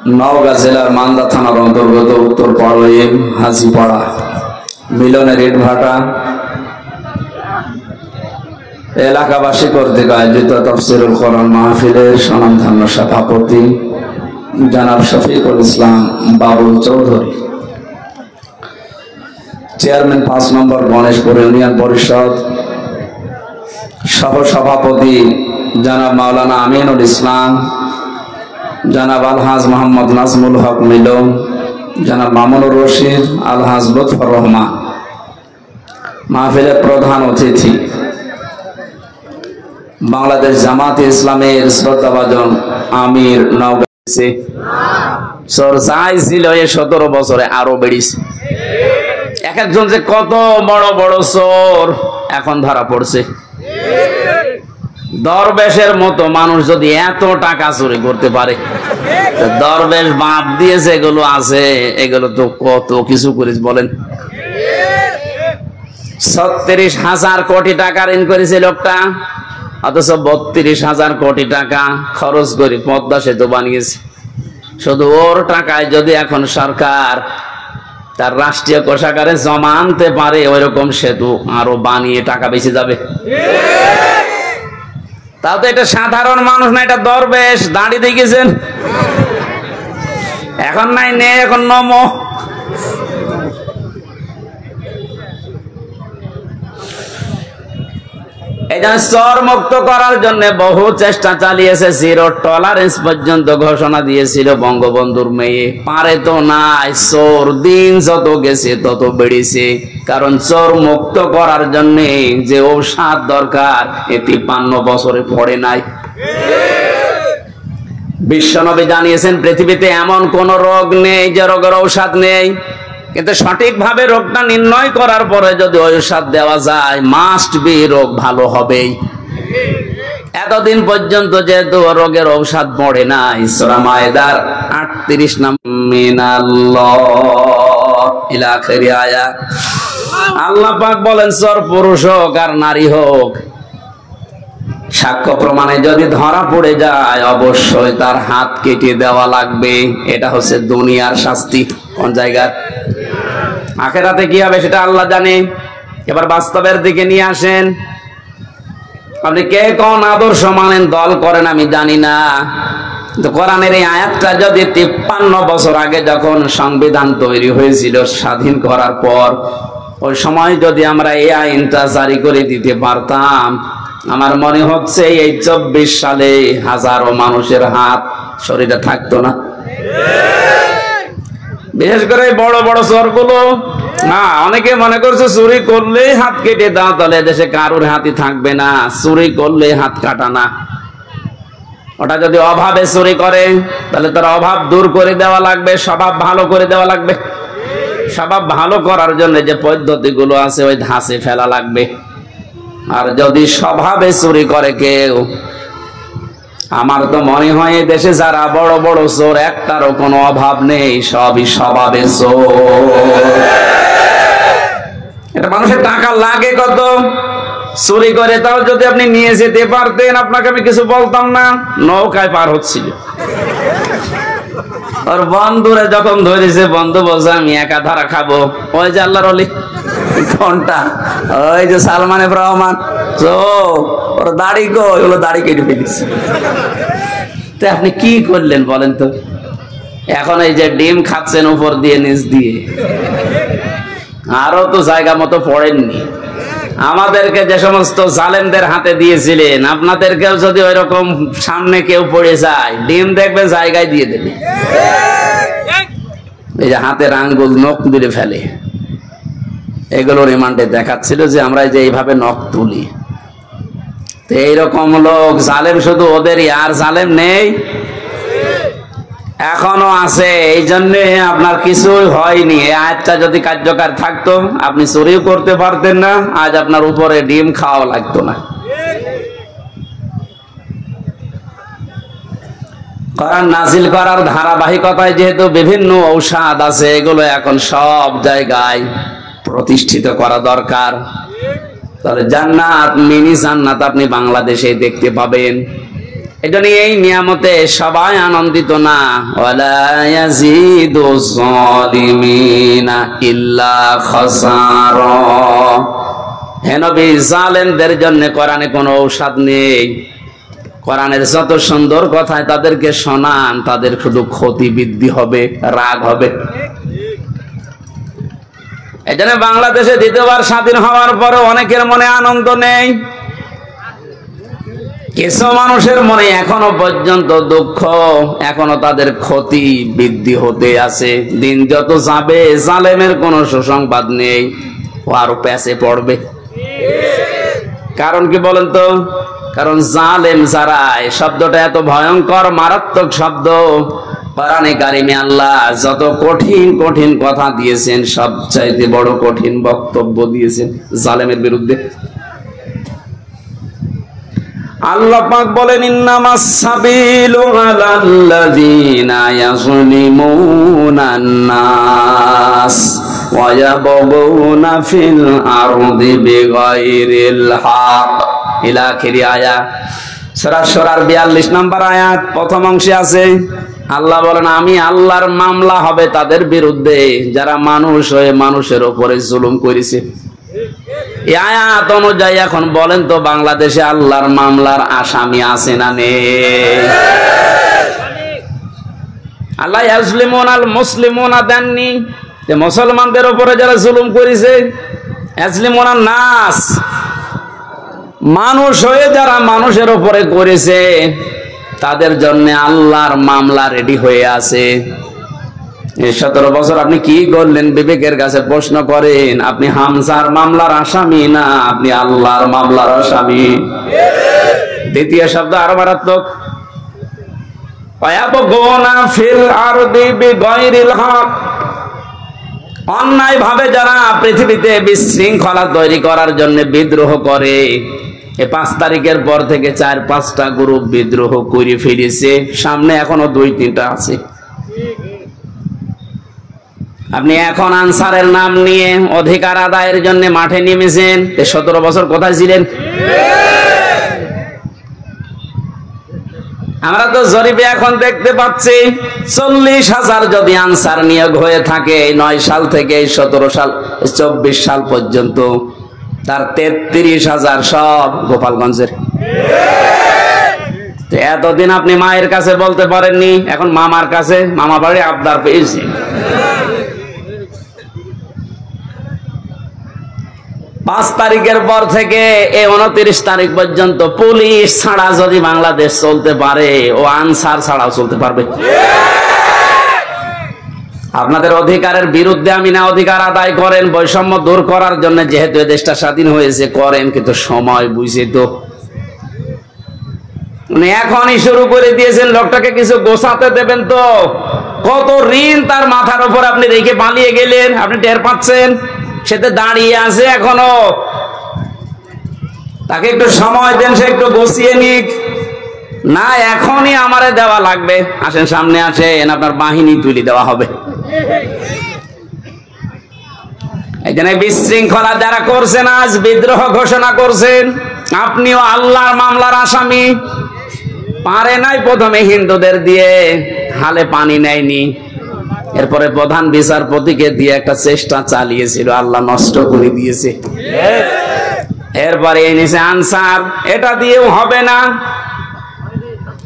নওগাঁ জেলার মান্দা থানার অন্তর্গত উত্তর পাড়াইম হাজিপাড়া মিলনের ইটভাটা এলাকাবাসী কর্তৃক আয়োজিত তাফসীরুল কোরআন মাহফিলের স্বনামধন্য সভাপতি জনাব শফিকুল ইসলাম বাবুল চৌধুরী, চেয়ারম্যান 5 নম্বর গণেশপুর ইউনিয়ন পরিষদ, সহ সভাপতি জনাব মাওলানা আমিনুল ইসলাম, জনাব আলহাজ মোহাম্মদ নাজমুল হক মিলন, জনাব মামুনুর রশিদ, আলহাজ লুৎফর রহমান, মাহফিলের প্রধান অতিথি বাংলাদেশ জামাতে ইসলামের শ্রদ্ধাভাজন আমির নওগাঁ ছিল 17 বছরে আরো বেড়েছে। এক একজন যে কত বড় বড় চোর এখন ধরা পড়ছে। দরবেশের মতো মানুষ যদি এত টাকা চুরি করতে পারে, দরবেশ বাপ দিয়েছে এগুলো আছে, এগুলো তো কত কিছু করিস বলেন। 36,000 কোটি টাকা ঋণ করেছে লোকটা, অথচ 32,000 কোটি টাকা খরচ করে পদ্মা সেতু বানিয়েছে। শুধু ওর টাকায় যদি এখন সরকার তার রাষ্ট্রীয় কোষাগারে জমা আনতে পারে, ওই রকম সেতু আরো বানিয়ে টাকা বেঁচে যাবে। তাও তো এটা সাধারণ মানুষ না, এটা দরবেশ দাঁড়িয়ে দেখেছেন। এখন নাই নেই, এখন নমো। এই জন্য চোর মুক্ত করার জন্য বহু চেষ্টা চালিয়েছে, 0 টলারেন্স পর্যন্ত ঘোষণা দিয়েছিল বঙ্গবন্ধুর মেয়ে। পারে তো নাই, চোর দিন যত গেছে তত বেড়েছে। কারণ চোর মুক্ত করার জন্য যে ঔষধ দরকার, 53 বছরে পড়ে নাই। বিশ্বনবী জানিয়েছেন পৃথিবীতে এমন কোন রোগ নেই যে রোগের ঔষধ নেই, কিন্তু সঠিকভাবে রোগটা নির্ণয় করার পরে যদি ঔষধ দেওয়া যায়, মাস্ট বি রোগ ভালো হবেই। এতদিন পর্যন্ত যেহেতু রোগের ঔষধ পড়ে নাই, সূরা মায়েদার 38 আল্লাহ পাক বলেন, চোর পুরুষ হোক আর নারী হোক, সাক্ষ্য প্রমাণে যদি ধরা পড়ে যায় অবশ্যই তার হাত কেটে দেওয়া লাগবে। এটা হচ্ছে দুনিয়ার শাস্তি। কোন জায়গার? আখেরাতে কি হবে সেটা আল্লাহ জানে। এবার বাস্তবের দিকে নিয়ে আসেন। আপনি কে কোন আদর্শ মানেন, দল করেন, আমি জানি না। কোরআনের এই আয়াতটা যদি 53 বছর আগে যখন সংবিধান তৈরি হয়েছিল স্বাধীন করার পর, ওই সময় যদি আমরা এই আইনটা জারি করে দিতে পারতাম, আমার মনে হচ্ছে এই 24 সালে হাজারো মানুষের হাত শরীরে থাকতো না। বিশেষ করে বড় বড় চোরগুলো না, অনেকে মনে করছে চুরি করলে হাত কেটে দাও, তাহলে দেশে কারোর হাতই থাকবে না। চুরি করলে হাত কাটা না, ওটা যদি অভাবে চুরি করে তাহলে তার অভাব দূর করে দেওয়া লাগবে, স্বভাব ভালো করে দেওয়া লাগবে। স্বভাব ভালো করার জন্য যে পদ্ধতিগুলো আছে ওই ধাঁচে ফেলা লাগবে। আর যদি স্বভাবে চুরি করে কেউ, আমার তো মনে হয় দেশে যারা বড় বড় চোর, একটারও কোনো অভাব নেই, সবই স্বভাবে চোর। এটা মানুষের টাকা লাগে কত, চুরি করে তাও যদি আপনি নিয়ে যেতে পারতেন, আপনাকে আমি কিছু বলতাম না। নৌকায় পার হচ্ছিল, ওর বন্ধুরে যখন ধরেছে, বন্ধু বলছে আমি একা ধরা খাবো। ওই যে আল্লাহর ওলি, কোনটা? ওই যে সালমান এফ রহমান, ওর দাড়ি গো, ওগুলো দাড়ি কেটে ফেলেছে। তো আপনি কি করলেন বলেন তো? এখন এই যে ডিম খাচ্ছেন উপর দিয়ে নিচ দিয়ে, আরো তো জায়গা মতো পড়েননি। আমাদেরকে যে সমস্ত জালেমদের হাতে দিয়েছিলেন, আপনাদেরকেও যদি ওই রকম সামনে কেউ পড়ে যায়, ডিম দেখবে জায়গায় দিয়ে দেবে। এই যে হাতের আঙ্গুল নখ তুলে ফেলে, এগুলো রিমান্ডে দেখাচ্ছিল যে আমরা যে এইভাবে নখ তুলি। তো এইরকম লোক জালেম শুধু ওদেরই, আর জালেম নেই, এখনো আছে। এই জন্য আপনার কিছুই হয়নি। এই আয়াতটা যদি কার্যকর থাকতো, আপনি চুরিও করতে পারতেন না, আজ আপনার উপরে ডিম খাওয়া লাগতো না। কোরআন নাজিল করার ধারাবাহিকতায় যেহেতু বিভিন্ন ঔষধ আছে, এগুলো এখন সব জায়গায় প্রতিষ্ঠিত করা দরকার। তাহলে জান্নাত, মিনি জান্নাত আপনি বাংলাদেশে দেখতে পাবেন। এজন্য এই নিয়ামতে সবাই আনন্দিত না। ওয়ালা ইয়াজিদু যালিমিনা ইল্লা খাসারা। হে নবী, জালেমদের জন্য কোরআনে কোনো ঔষধ নেই। কোরআনের যত সুন্দর কথায় তাদেরকে শোনান, তাদের শুধু ক্ষতি বৃদ্ধি হবে, রাগ হবে। এজন্য বাংলাদেশে দ্বিতীয়বার স্বাধীন হওয়ার পরে অনেকের মনে আনন্দ নেই। কিছু মানুষের মনে এখনো পর্যন্ত দুঃখ, এখনো তাদের ক্ষতি বৃদ্ধি হতে আছে। দিন যত যাবে জালেমের কোনো সুসংবাদ নেই, ও আরো প্যাচে পড়বে। কারণ কি বলেন তো? কারণ জালেম যারা, এই শব্দটা এত ভয়ঙ্কর মারাত্মক শব্দ। কোরআনে কারিমে আল্লাহ যত কঠিন কঠিন কথা দিয়েছেন, সবচাইতে বড় কঠিন বক্তব্য দিয়েছেন জালেমের বিরুদ্ধে। আল্লাহ পাক বলেন, ইন্নামাস সাবিলু আলাল্লাযিনা ইয়াযলিমুনান নাস ওয়া ইয়াবগুনা ফিল আরদি বিগাইরিল হক। ইলা আখিরি আয়াত। সূরা শুরার 42 নম্বর আয়াত প্রথম অংশে আছে। আল্লাহ বলেন, আমি আল্লাহর মামলা হবে তাদের বিরুদ্ধে যারা মানুষ হয়ে মানুষের উপরে জুলুম করেছে। এই আয়াত অনুযায়ী এখন বলেন তো, বাংলাদেশে আল্লাহর মামলার আসামি আছে না নেই? আল্লাহ ইয়াজলিমুনাল মুসলিমুনা দেননি, যে মুসলমানদের উপরে যারা জুলুম করেছে। ইয়াজলিমুনান নাস, মানুষ হয়ে যারা মানুষের উপরে করেছে, তাদের জন্য আল্লাহর মামলা রেডি হয়ে আছে। 17 বছর আপনি কি করলেন? বিবেকের কাছে প্রশ্ন করেন। আপনি হামজার মামলার আসামি না, আপনি আল্লাহর মামলার আসামি। দ্বিতীয় শব্দ আরো মারাত্মক। অন্যায় ভাবে যারা পৃথিবীতে বিশৃঙ্খলা তৈরি করার জন্য বিদ্রোহ করে, 5 তারিখের পর থেকে 4-5টা গ্রুপ বিদ্রোহ করে ফিরেছে, সামনে এখনো 2-3টা আছে। আপনি এখন আনসারের নাম নিয়ে অধিকার আদায়ের জন্য মাঠে নেমেছেন। 17 বছর কোথায় ছিলেন? আমরা তো জরিপে এখন দেখতে পাচ্ছি 40,000 যদি আনসার নিয়োগ হয়ে থাকে 9 সাল থেকে 17 সাল 24 সাল পর্যন্ত, তার 33,000 সব গোপালগঞ্জের। এতদিন আপনি মায়ের কাছে বলতে পারেননি, এখন মামার কাছে, মামা বাড়ি আবদার পেয়েছি। 5 তারিখের পর থেকে 29 তারিখ পর্যন্ত পুলিশ ছাড়া যদি বাংলাদেশ চলতে পারে, ও আনসার ছাড়াও চলতে পারবে। আপনাদের অধিকারের বিরুদ্ধে আমি না, অধিকার আদায় করেন, বৈষম্য দূর করার জন্য, যেহেতু দেশটা স্বাধীন হয়েছে করেন, কিন্তু সময় বুঝে তো এখনই শুরু করে দিয়েছেন। লোকটাকে কিছু গোছাতে দেবেন তো। কত ঋণ তার মাথার উপর আপনি রেখে পালিয়ে গেলেন, আপনি টের পাচ্ছেন? সেটা দাঁড়িয়ে আছে এখনো। তাকে একটু সময় দেন, সে একটু বসিয়ে নিক। না, এখনই আমারে দেওয়া লাগবে। আসেন, সামনে আসেন, আপনার বাহিনী তুলে দেওয়া হবে। এখানে বিশৃঙ্খলা যারা করছেন, আজ বিদ্রোহ ঘোষণা করছেন, আপনিও আল্লাহর মামলার আসামি। পারে নাই প্রথমে হিন্দুদের দিয়ে, হালে পানি নেয়নি। এরপরে প্রধান বিচারপতিকে দিয়ে একটা চেষ্টা চালিয়েছিল, আল্লাহ নষ্ট করে দিয়েছে। এরপরে এনেছে আনসার, এটা দিয়েও হবে না।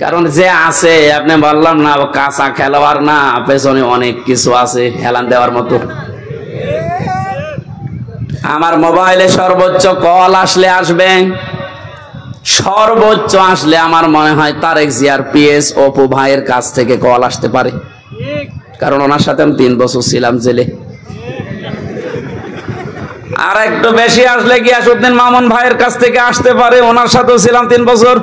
কারণ যে আছে, আপনি বললাম না, কাঁচা খেলোয়াড় না, পেছনে অনেক কিছু আছে হেলান দেওয়ার মতো। আমার মোবাইলে সর্বোচ্চ কল আসলে আসবে, সর্বোচ্চ আসলে আমার মনে হয় তারেক জিয়ার পিএস অপু ভাইয়ের কাছ থেকে কল আসতে পারে। কারণ ওনার সাথে আমি 3 বছর ছিলাম জেলে। আর একটু বেশি আসলে গিয়াসউদ্দিন মামুন ভাইয়ের কাছ থেকে আসতে পারে, ওনার সাথেও ছিলাম 3 বছর।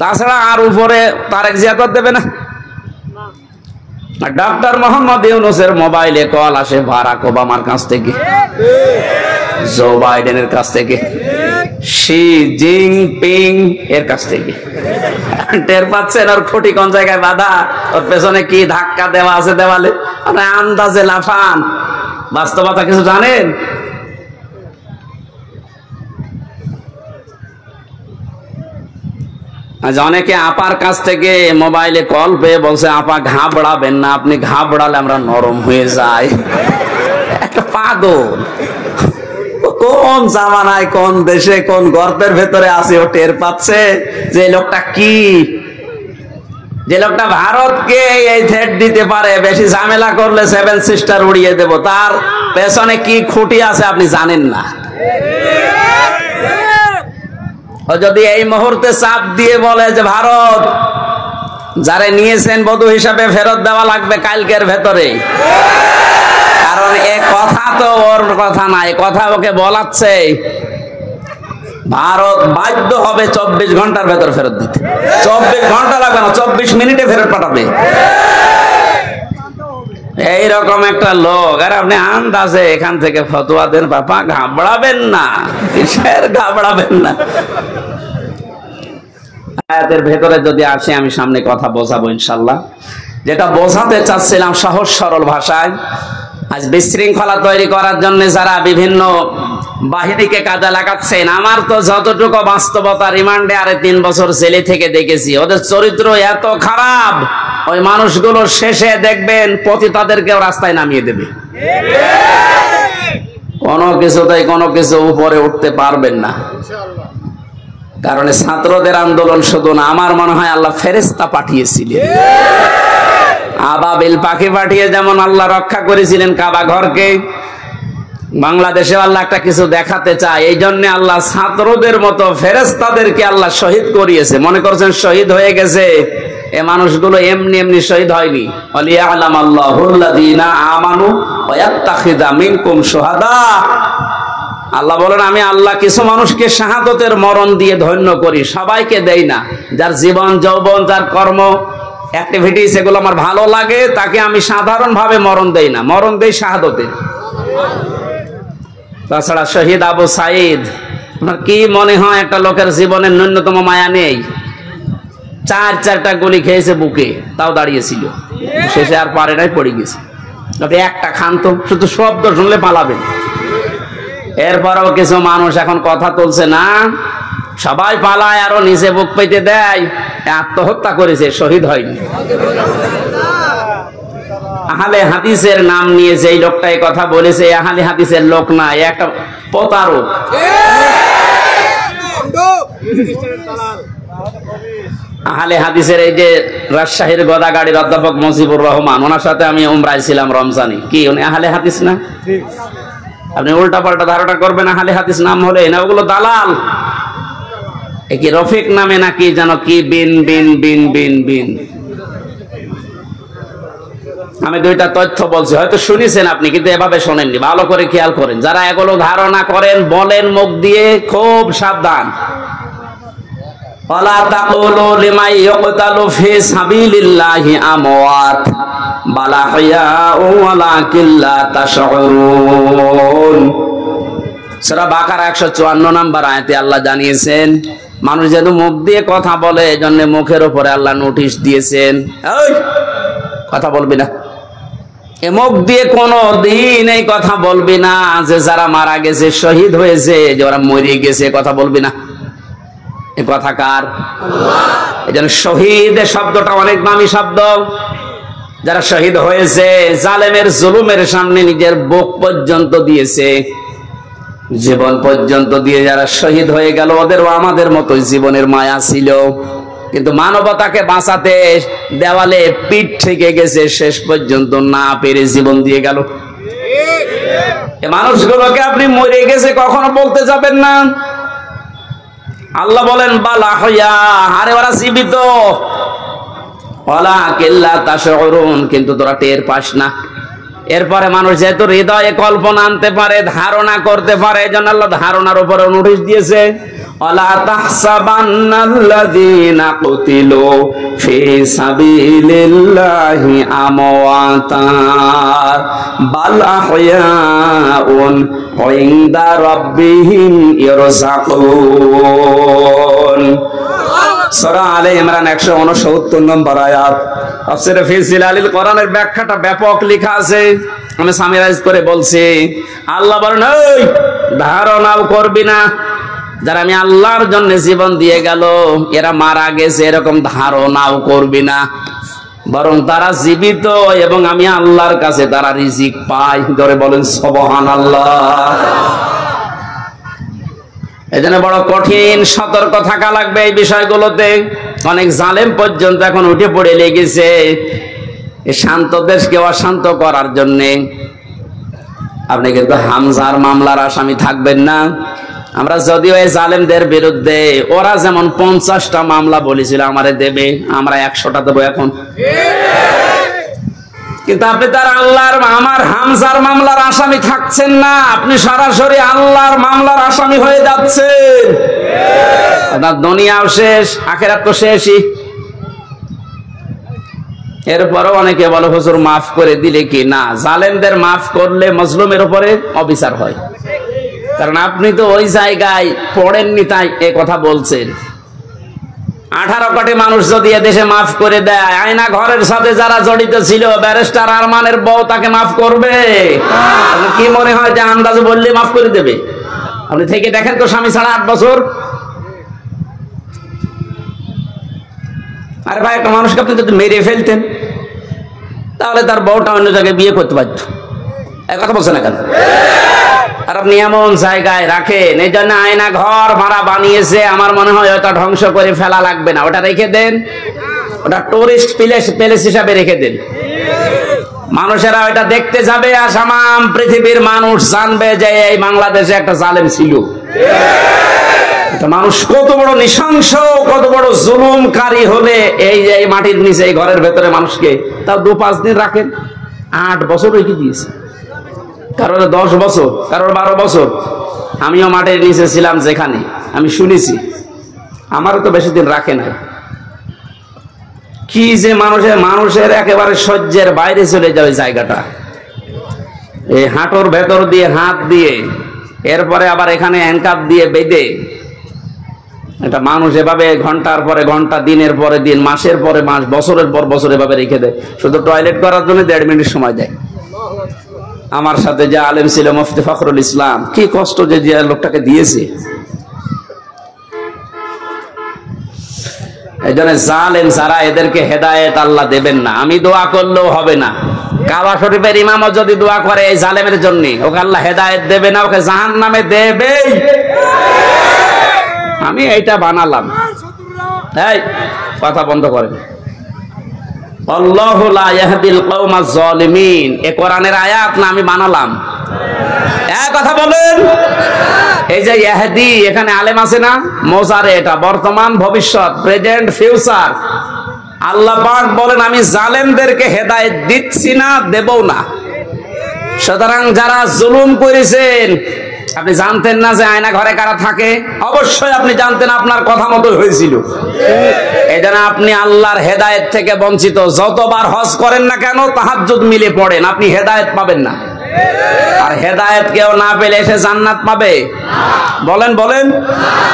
তাছাড়া আর উপরে তারেক জিয়া তো দেবে না। ডক্টর মোহাম্মদ ইউনূসের মোবাইলে কল আসে বারাক ওবামার কাছ থেকে, জো বাইডেনের কাছ থেকে, শি জিনপিং এর কাছ থেকে। টের পাচ্ছেন ওর খুঁটি কোন জায়গায় বাঁধা, ওর পেছনে কি ধাক্কা দেওয়া আছে দেওয়ালে? আপনি আন্দাজে লাফান, বাস্তবতা কিছু জানেন? আজ অনেকে আপার কাছ থেকে মোবাইলে কল পেয়ে বলছে আপা ঘাবড়াবেন না, আপনি ঘাবড়ালে আমরা নরম হয়ে যাই। একটা পাগল, কোন জামানায় কোন দেশে কোন গর্তের ভেতরে আছে ও টের পাচ্ছে যে লোকটা কি, যে লোকটা ভারতকে এই থ্রেট দিতে পারে বেশি ঝামেলা করলে 7 সিস্টার উড়িয়ে দেব, তার পেছনে কি খুঁটি আছে আপনি জানেন না। ও যদি এই মুহূর্তে চাপ দিয়ে বলে যে ভারত যারে নিয়েছেন বধূ হিসাবে ফেরত দেওয়া লাগবে কালকের ভেতরে, কারণ এ কথা তো ওর কথা না, এ কথা ওকে বলাচ্ছে, ভারত বাধ্য হবে 24 ঘন্টার ভেতর ফেরত দিতে। 24 ঘন্টা লাগবে না, 24 মিনিটে ফেরত পাঠাবে। এইরকম একটা লোক, আর আপনি আন্দাজে এখান থেকে ফতোয়া দেন, বাবা ঘাবড়াবেন না, কিসের ঘাবড়াবেন না। আয়াতের ভেতরে যদি আসে আমি সামনে কথা বোঝাবো ইনশাল্লাহ। যেটা বোঝাতে চাচ্ছিলাম সহজ সরল ভাষায়, আজ বিশৃঙ্খলা তৈরি করার জন্য যারা বিভিন্ন বাহিনীকে কাজে লাগাচ্ছেন, আমার তো যতটুকু বাস্তবতা, রিমান্ডে আরে 3 বছর জেলে থেকে দেখেছি, ওদের চরিত্র এত খারাপ, ওই মানুষগুলো শেষে দেখবেন পতিতাদেরকেও রাস্তায় নামিয়ে দেবে। কোনো কিছুতেই কোনো কিছু উপরে উঠতে পারবেন না, কারণ ছাত্রদের আন্দোলন শুধু না, আমার মনে হয় আল্লাহ ফেরেশতা পাঠিয়েছিলেন, আবাবিল পাখি পাঠিয়ে যেমন আল্লাহ রক্ষা করেছিলেন কাবা ঘরকে, বাংলাদেশে আল্লাহ একটা কিছু দেখাতে চায়, এই জন্য আল্লাহ ছাত্রদের মতো ফেরেশতাদেরকে আল্লাহ শহীদ করিয়েছে। মনে করছেন শহীদ হয়ে গেছে, এ মানুষগুলো এমনি এমনি শহীদ হয়নি। ওয়ালিয়ালাম আল্লাহুল্লাযীনা আমানু ওয়া ইয়াত্তাখিযা মিনকুম শুহাদা। আল্লাহ বলেন আমি আল্লাহ কিছু মানুষকে শাহাদতের মরণ দিয়ে ধন্য করি, সবাইকে দেই না। যার জীবন যৌবন, যার কর্ম অ্যাক্টিভিটিস এগুলো আমার ভালো লাগে, তাকে আমি সাধারণভাবে মরণ দেই না, মরণ দেই শাহাদতের। তাছাড়া শহীদ আবু সাইদ, আপনার কি মনে হয় একটা লোকের জীবনের ন্যূনতম মায়া নেই? 4-4টা গুলি খেয়েছে বুকে, তাও দাঁড়িয়েছিল, শেষে আর পারে নাই, পড়ে গেছে। আপনি একটা খান তো, শুধু শব্দ শুনলে পালাবেন। এরপরও কিছু মানুষ এখন কথা তুলছে না, সবাই পালায়, আরো নিচে বুক পেতে দেয়, আত্মহত্যা করেছে, শহীদ হয়নি। আহলে হাদিসের নাম নিয়ে যে লোকটা এই কথা বলেছে, আহলে হাদিসের লোক না, একটা প্রতারক। আহলে হাদিসের এই যে রাজশাহীর গোদাগাড়ির অধ্যাপক মুজিবুর রহমান, ওনার সাথে আমি উমরায় ছিলাম রমজানে, কি উনি আহলে হাদিস না? আপনি উল্টা পাল্টা ধারণা করবেন আহলে হাদিস নাম হলে না, ওগুলো দালাল। কি রফিক নামে নাকি যেন কি বিন বিন বিন বিন বিন, আমি 2টা তথ্য বলছি, হয়তো শুনেছেন আপনি, কিন্তু এভাবে শোনেননি, ভালো করে খেয়াল করেন। যারা এগুলো ধারণা করেন বলেন মুখ দিয়ে, খুব সাবধান। ওয়ালা তাকুলু লিমান ইয়ুকতালু ফি সাবিলিল্লাহি আমওয়াত বাল আহইয়াউ ওয়ালাকিন লা তাশউরুন। সূরা বাকারা 154 নম্বর আয়াতে আল্লাহ জানিয়েছেন, মানুষ যেন মুখ দিয়ে কথা বলে, এজন্য মুখের উপরে আল্লাহ নোটিশ দিয়েছেন, এই কথা বলবি না, এ মুখ দিয়ে কোনো দিন এই কথা বলবি না যে যারা মারা গেছে, শহীদ হয়েছে, যে ওরা মরে গেছে, কথা বলবি না। এ কথা কার? এই জন্য শহীদ শব্দটা অনেক দামি শব্দ। যারা শহীদ হয়েছে, জালেমের জুলুমের সামনে নিজের বুক পর্যন্ত দিয়েছে, জীবন পর্যন্ত দিয়ে যারা শহীদ হয়ে গেল, ওদেরও আমাদের মতোই জীবনের মায়া ছিল, কিন্তু মানবতাকে বাঁচাতে দেওয়ালে পিঠ থেকে গেছে, শেষ পর্যন্ত না পেরে জীবন দিয়ে গেল। এই মানুষগুলোকে আপনি মরে গেছে কখনো বলতে যাবেন না। আল্লাহ বলেন বাল আহইয়া, আরে ওরা জীবিত, ওয়ালাকিন লা তাশউরুন, কিন্তু তোরা টের পাস না। এরপরে মানুষ যেহেতু হৃদয়ে কল্পনা আনতে পারে, ধারণা করতে পারে, এজন্য আল্লাহ ধারণার উপরে নোটিশ দিয়েছে, ওয়ালা তাহসাবান্নাল্লাযীনা কুতিলু ফি সাবিলিল্লাহি আমওয়াতা বাল আহইয়াউন ইনদা রাব্বিহিম ইয়ারযাকুন। সূরা আলে ইমরান 169 নম্বর আয়াত। তাফসীরে ফি জিলালিল কোরআনের ব্যাখ্যাটা ব্যাপক লেখা আছে, আমি সামিরাইজ করে বলছি। আল্লাহ বলেন এই ধারণাও করবি না, যারা আমি আল্লাহর জন্য জীবন দিয়ে গেল এরা মারা গেছে এরকম ধারণাও করবি না, বরং তারা জীবিত এবং আমি আল্লাহর কাছে তারা রিজিক পায়। ধরে বলেন সুবহানাল্লাহ। এজন্য বড় কঠিন সতর্ক থাকা লাগবে এই বিষয়গুলোতে। অনেক জালেম পর্যন্ত এখন উঠে পড়ে লেগেছে এই শান্ত দেশকে অশান্ত করার জন্যে। আপনি কিন্তু হামজার মামলার আসামি থাকবেন না। আমরা যদিও এই জালেমদের বিরুদ্ধে ওরা যেমন 50টা মামলা বলেছিল আমারে দেবে, আমরা 100টা দেবো এখন। কিন্তু আপনি তার আল্লাহর আমার হামজার মামলার আসামি থাকছেন না, আপনি সরাসরি আল্লাহর মামলার আসামি হয়ে যাচ্ছেন। আপনার দুনিয়াও শেষ, আখিরাত তো শেষই। এরপরও অনেকে বলে হুজুর মাফ করে দিলে কি না, জালেমদের মাফ করলে মজলুমের উপরে অবিচার হয়। কারণ আপনি তো ওই জায়গায় পড়েননি তাই এ কথা বলছেন। 18 কোটি মানুষ যদি এদেশে মাফ করে দেয়, আয়না ঘরের সাথে যারা জড়িত ছিল, ব্যারিস্টার আরমানের বউ তাকে মাফ করবে? কি মনে হয় যে আন্দাজে বললে মাফ করে দেবে? আপনি থেকে দেখেন তো স্বামী ছাড়া 8 বছর। আরে ভাই, একটা মানুষকে আপনি যদি মেরে ফেলতেন তাহলে তার বউটা অন্য জায়গায় বিয়ে করতে পারত। এক কথা বলছেন না কেন? আর আপনি এমন জায়গায় রাখেন, এই জন্য আয়না ঘর ভাড়া বানিয়েছে। আমার মনে হয় ওটা ধ্বংস করে ফেলা লাগবে না, ওটা রেখে দেন, ওটা টুরিস্ট প্লেস হিসাবে রেখে দেন। মানুষেরা ওটা দেখতে যাবে আর সামাম পৃথিবীর মানুষ জানবে যে এই বাংলাদেশে একটা জালেম ছিল। মানুষ কত বড় নৃশংস, কত বড় জুলুমকারী হলে এই যে মাটির নিচে এই ঘরের ভেতরে মানুষকে তাও 2-5 দিন রাখেন। 8 বছর রেখে দিয়েছে, কারোর 10 বছর, কারোর 12 বছর। আমিও মাটির নিচে ছিলাম, যেখানে আমি শুনেছি। আমারও তো বেশি দিন রাখে না। কি যে মানুষের একেবারে সহ্যের বাইরে চলে যায় জায়গাটা। এই হাঁটুর ভেতর দিয়ে হাত দিয়ে, এরপরে আবার এখানে হ্যান্ডকাপ দিয়ে বেঁধে এটা মানুষ এভাবে ঘন্টার পরে ঘন্টা, দিনের পরে দিন, মাসের পরে মাস, বছরের পর বছর এভাবে রেখে দেয়। শুধু টয়লেট করার জন্য 1.5 মিনিট সময় দেয়। আমার সাথে যে আলেম ছিল মুফতি ফখরুল ইসলাম, কি কষ্ট যে লোকটাকে দিয়েছে। এই জন্য জালেম যারা, এদেরকে হেদায়েত আল্লাহ দেবেন না। আমি দোয়া করলেও হবে না। কাবা শরীফের ইমামও যদি দোয়া করে এই জালেমের জন্য, ওকে আল্লাহ হেদায়েত দেবে না, ওকে জাহান্নামে দেবেই। আমি এইটা বানালাম। এই কথা বন্ধ করেন। আল্লাহু লা ইয়াহদিল কওমাজ জালিমিন, এ কোরআনের আয়াত না আমি বানালাম? এক কথা বলেন। এই যে ইয়াহদি, এখানে আলেম আছে না? মোজারে, এটা বর্তমান, ভবিষ্যৎ, প্রেজেন্ট, ফিউচার। আল্লাহ পাক বলেন আমি জালেমদেরকে হেদায়েত দিচ্ছি না, দেবও না। সুতরাং যারা জুলুম করেছেন, আপনি জানতেন না যে আয়না ঘরে কারা থাকে? অবশ্যই আপনি জানতেন, আপনার কথা মতো হয়েছিল। এই জন্য আপনি আল্লাহর হেদায়েত থেকে বঞ্চিত। যতবার হজ করেন না কেন, তাহাজ্জুদ মিলে পড়েন, আপনি হেদায়েত পাবেন না। আর হেদায়েত কেউ না পেলে এসে জান্নাত পাবে? বলেন বলেন।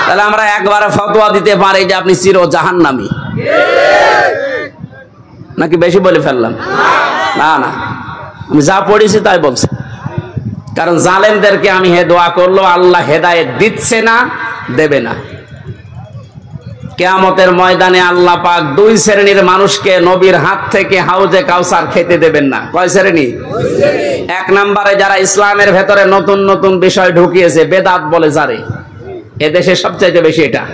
তাহলে আমরা একবারে ফতোয়া দিতে পারি যে আপনি চির জাহান্নামী, নাকি বেশি বলে ফেললাম? না না, আমি যা পড়েছি তাই বলছি। কারণ জালেমদেরকে আমি দোয়া করলো, আল্লাহ হেদায়েত দিচ্ছে না, দেবে না। কিয়ামতের ময়দানে আল্লাহ পাক 2 শ্রেণীর মানুষকে নবীর হাত থেকে হাউজে কাউসার খেতে দেবেন না। কয় শ্রেণী? 1 নম্বরে যারা ইসলামের ভেতরে নতুন নতুন বিষয় ঢুকিয়েছে, বেদাত বলে যারে, এদেশে সবচাইতে বেশি এটা।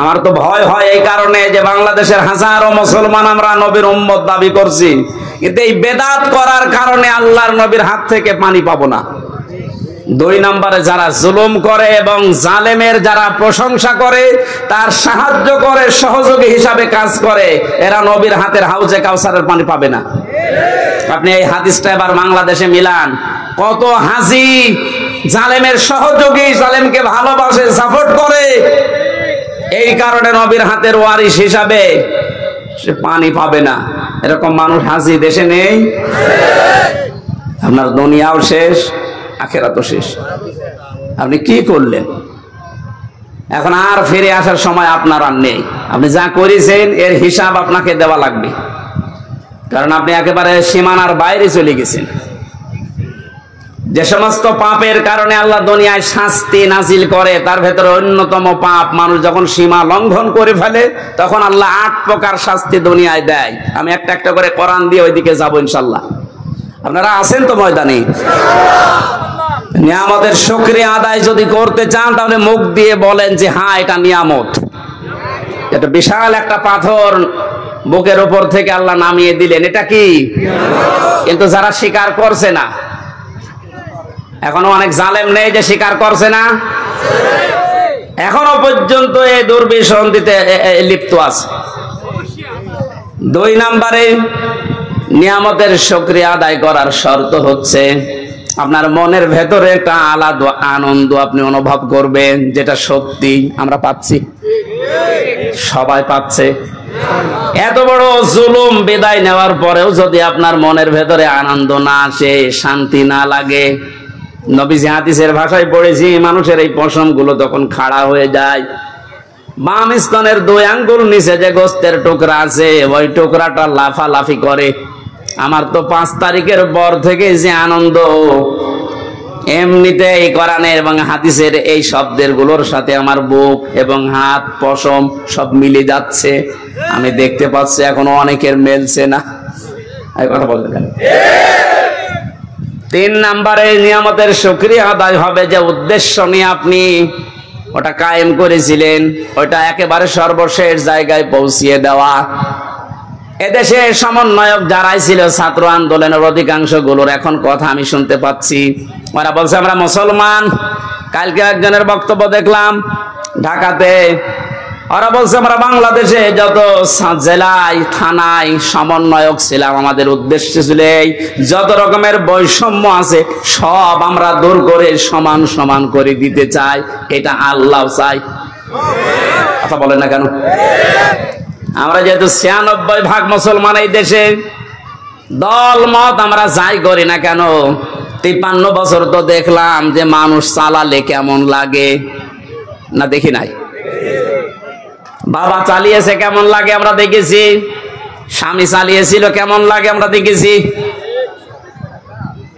আমার তো ভয় হয় এই কারণে যে বাংলাদেশের হাজারো মুসলমান আমরা নবীর উম্মত দাবি করছি, কিন্তু এই বেদাত করার কারণে আল্লাহর নবীর হাত থেকে পানি পাবো না। 2 নম্বরে যারা জুলুম করে এবং জালেমের যারা প্রশংসা করে, তার সাহায্য করে, সহযোগী হিসাবে কাজ করে, এরা নবীর হাতের হাউজে কাউসারের পানি পাবে না। আপনি এই হাদিসটা এবার বাংলাদেশে মিলান। কত হাজি জালেমের সহযোগী, জালেমকে ভালোবাসে, সাপোর্ট করে, এই কারণে নবীর হাতের ওয়ারিশ হিসাবে সে পানি পাবে না। এরকম মানুষ হাজি দেশে নেই? আপনার দুনিয়াও শেষ, আখিরাতও শেষ। আপনি কি করলেন? এখন আর ফিরে আসার সময় আপনার আর নেই। আপনি যা করেছেন এর হিসাব আপনাকে দেওয়া লাগবে, কারণ আপনি একেবারে সীমানার বাইরে চলে গেছেন। যে সমস্ত পাপের কারণে আল্লাহ দুনিয়ায় শাস্তি নাজিল করে তার ভেতরে অন্যতম পাপ, মানুষ যখন সীমা লঙ্ঘন করে ফেলে তখন আল্লাহ 8 প্রকার শাস্তি দুনিয়ায় দেয়। আমি একটা একটা করে কোরআন দিয়ে ওইদিকে যাবো ইনশাল্লাহ। আপনারা আছেন তো ময়দানে? নিয়ামতের শুকরিয়া আদায় যদি করতে চান তাহলে মুখ দিয়ে বলেন যে হ্যাঁ এটা নিয়ামত। এটা বিশাল একটা পাথর বুকের উপর থেকে আল্লাহ নামিয়ে দিলেন, এটা কি? কিন্তু যারা স্বীকার করছে না, এখনো অনেক জালেম নেই যে স্বীকার করছে না, এখনো পর্যন্ত এই দুর্বিসন্ধিতে লিপ্ত আছে। 2 নম্বরে নিয়ামতের শুকরিয়া আদায় করার শর্ত হচ্ছে আপনার মনের ভেতরে একটা আলাদা আনন্দ আপনি অনুভব করবেন, যেটা সত্যি আমরা পাচ্ছি, সবাই পাচ্ছে। এত বড় জুলুম বিদায় নেওয়ার পরেও যদি আপনার মনের ভেতরে আনন্দ না আসে, শান্তি না লাগে, নবীজি হাদিসের ভাষায় পড়েছি মানুষের এই পশম গুলো তখন খাড়া হয়ে যায়। বাম স্তনের 2 আঙ্গুল নিচে যে গোস্তের টুকরা আছে ওই টুকরাটা লাফালাফি করে। আমার তো 5 তারিখের পর থেকে যে আনন্দ, এমনিতে এই কোরআনের এবং হাদিসের এই শব্দের গুলোর সাথে আমার বুক এবং হাত পশম সব মিলে যাচ্ছে। আমি দেখতে পাচ্ছি এখনো অনেকের মেলছে না। এই কথা বলতে কেন? 3 নম্বরে নিয়ামতের শুকরিয়া আদায় হবে যে উদ্দেশ্য নিয়ে আপনি ওটা কায়েম করেছিলেন, ওটা একেবারে সর্বশেষ জায়গায় পৌঁছিয়ে দেওয়া। এদেশে সমন্বয়ক যারাই ছিল ছাত্র আন্দোলনের অধিকাংশ গুলোর এখন কথা আমি শুনতে পাচ্ছি, ওরা বলছে আমরা মুসলমান। কালকে একজনের বক্তব্য দেখলাম ঢাকাতে, ওরা বলছে আমরা বাংলাদেশে যত জেলায় থানায় সমন্বয়ক ছিলাম আমাদের উদ্দেশ্য ছিল এই যত রকমের বৈষম্য আছে সব আমরা দূর করে সমান সমান করে দিতে চাই, এটা আল্লাহ চাই। কথা বলেন না কেন? আমরা যেহেতু 96% মুসলমান এই দেশে, দল মত আমরা যাই করি না কেন, 53 বছর তো দেখলাম যে মানুষ চালালে কেমন লাগে না, দেখি নাই? বাবা চালিয়েছে কেমন লাগে আমরা দেখেছি, স্বামী চালিয়েছিল কেমন লাগে আমরা দেখেছি,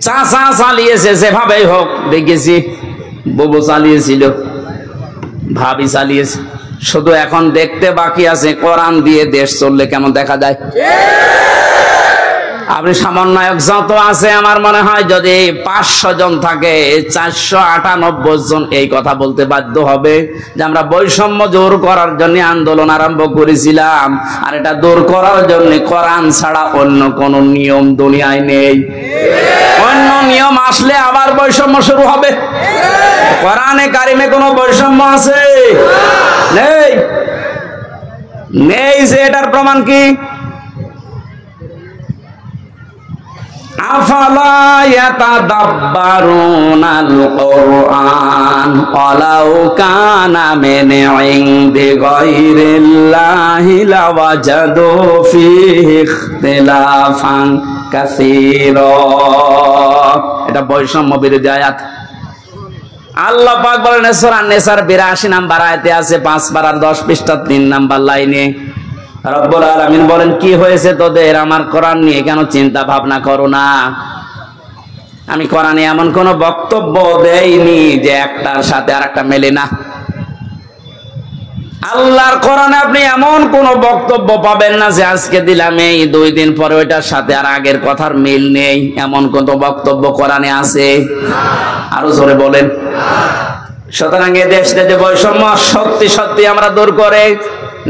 চাচা চালিয়েছে যেভাবেই হোক দেখেছি, বুবু চালিয়েছিল, ভাবি চালিয়েছে। শুধু এখন দেখতে বাকি আছে কোরআন দিয়ে দেশ চললে কেমন দেখা যায়। আপনি সমন্বয়ক যত আছে আমার মনে হয় যদি 500 জন থাকে 498 জন এই কথা বলতে বাধ্য হবে যে আমরা বৈষম্য দূর করার জন্য আন্দোলন আরম্ভ করেছিলাম, আর এটা দূর করার জন্য কোরআন ছাড়া অন্য কোন নিয়ম দুনিয়ায় নেই। অন্য নিয়ম আসলে আবার বৈষম্য শুরু হবে। কোরআনে কারিমে কোনো বৈষম্য আছে? নেই। নেই যে এটার প্রমাণ কি? আফালা ইয়াতাদাব্বারুনাল কুরআন ওয়ালাউ কানা মিন ইনদি গায়রিল্লাহি লাওয়াজাদু ফীহি ইখতিলাফান কাসীরা। এটা বৈষম্য বিরোধী আয়াত। আল্লাহ পাক বলেন সূরা নিসার 82 নম্বর আয়াতে আছে 5 পারার 10 পৃষ্ঠা 3 নম্বর লাইনে রব্বুল আলামিন বলেন কি হয়েছে তোদের আমার কোরআন নিয়ে কেন চিন্তা ভাবনা করো না? আমি কোরআনে এমন কোন বক্তব্য দেইনি যে একটার সাথে আরেকটা মেলে না। আল্লাহর কোরআনে আপনি এমন কোন বক্তব্য পাবেন না যে আজকে দিলাম এই 2 দিন পরে ওইটার সাথে আর আগের কথার মিল নেই, এমন কোন বক্তব্য কোরআনে আছে? আরো জোরে বলেন। সুতরাং এই দেশে যে বৈষম্য সত্যি সত্যি আমরা দূর করে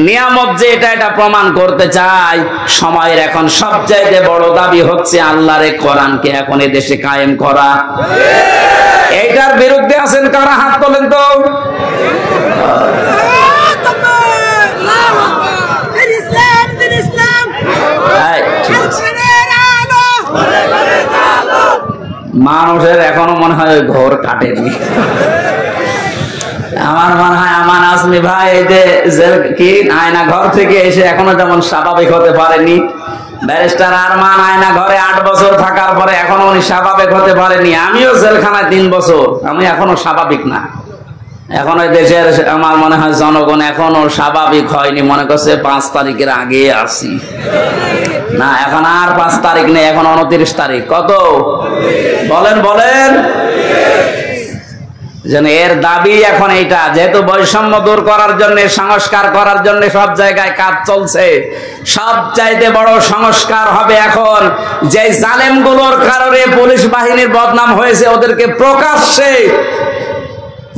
নিয়ামত যে এটা প্রমাণ করতে চাই, সময়ের এখন সবচাইতে বড় দাবি হচ্ছে আল্লাহর কোরআনকে এখন এই দেশে কায়েম করা। এইটার বিরুদ্ধে আছেন কারা? হাত তোলেন তো। মানুষের এখনো মনে হয় ঘর কাটেনি। আমার মনে হয় আমান আজমি ভাই এই যে কি আয়না ঘর থেকে এসে এখনো যেমন স্বাভাবিক হতে পারেনি, ব্যারিস্টার আরমান আয়না ঘরে 8 বছর থাকার পরে এখনো উনি স্বাভাবিক হতে পারেনি। আমিও জেলখানায় 3 বছর, আমি এখনো স্বাভাবিক না। এখন ওই দেশের আমার মনে হয় জনগণ এখনো স্বাভাবিক হয়নি, মনে করছে 5 তারিখের আগে আসি। না, এখন আর 5 তারিখ নেই, এখন 29 তারিখ। কত বলেন বলেন? যেন এর দাবি এখন এইটা, যেহেতু বৈষম্য দূর করার জন্য, সংস্কার করার জন্য সব জায়গায় কাজ চলছে, সব চাইতে বড় সংস্কার হবে এখন যে জালেমগুলোর কারণে পুলিশ বাহিনীর বদনাম হয়েছে, ওদেরকে প্রকাশ্যে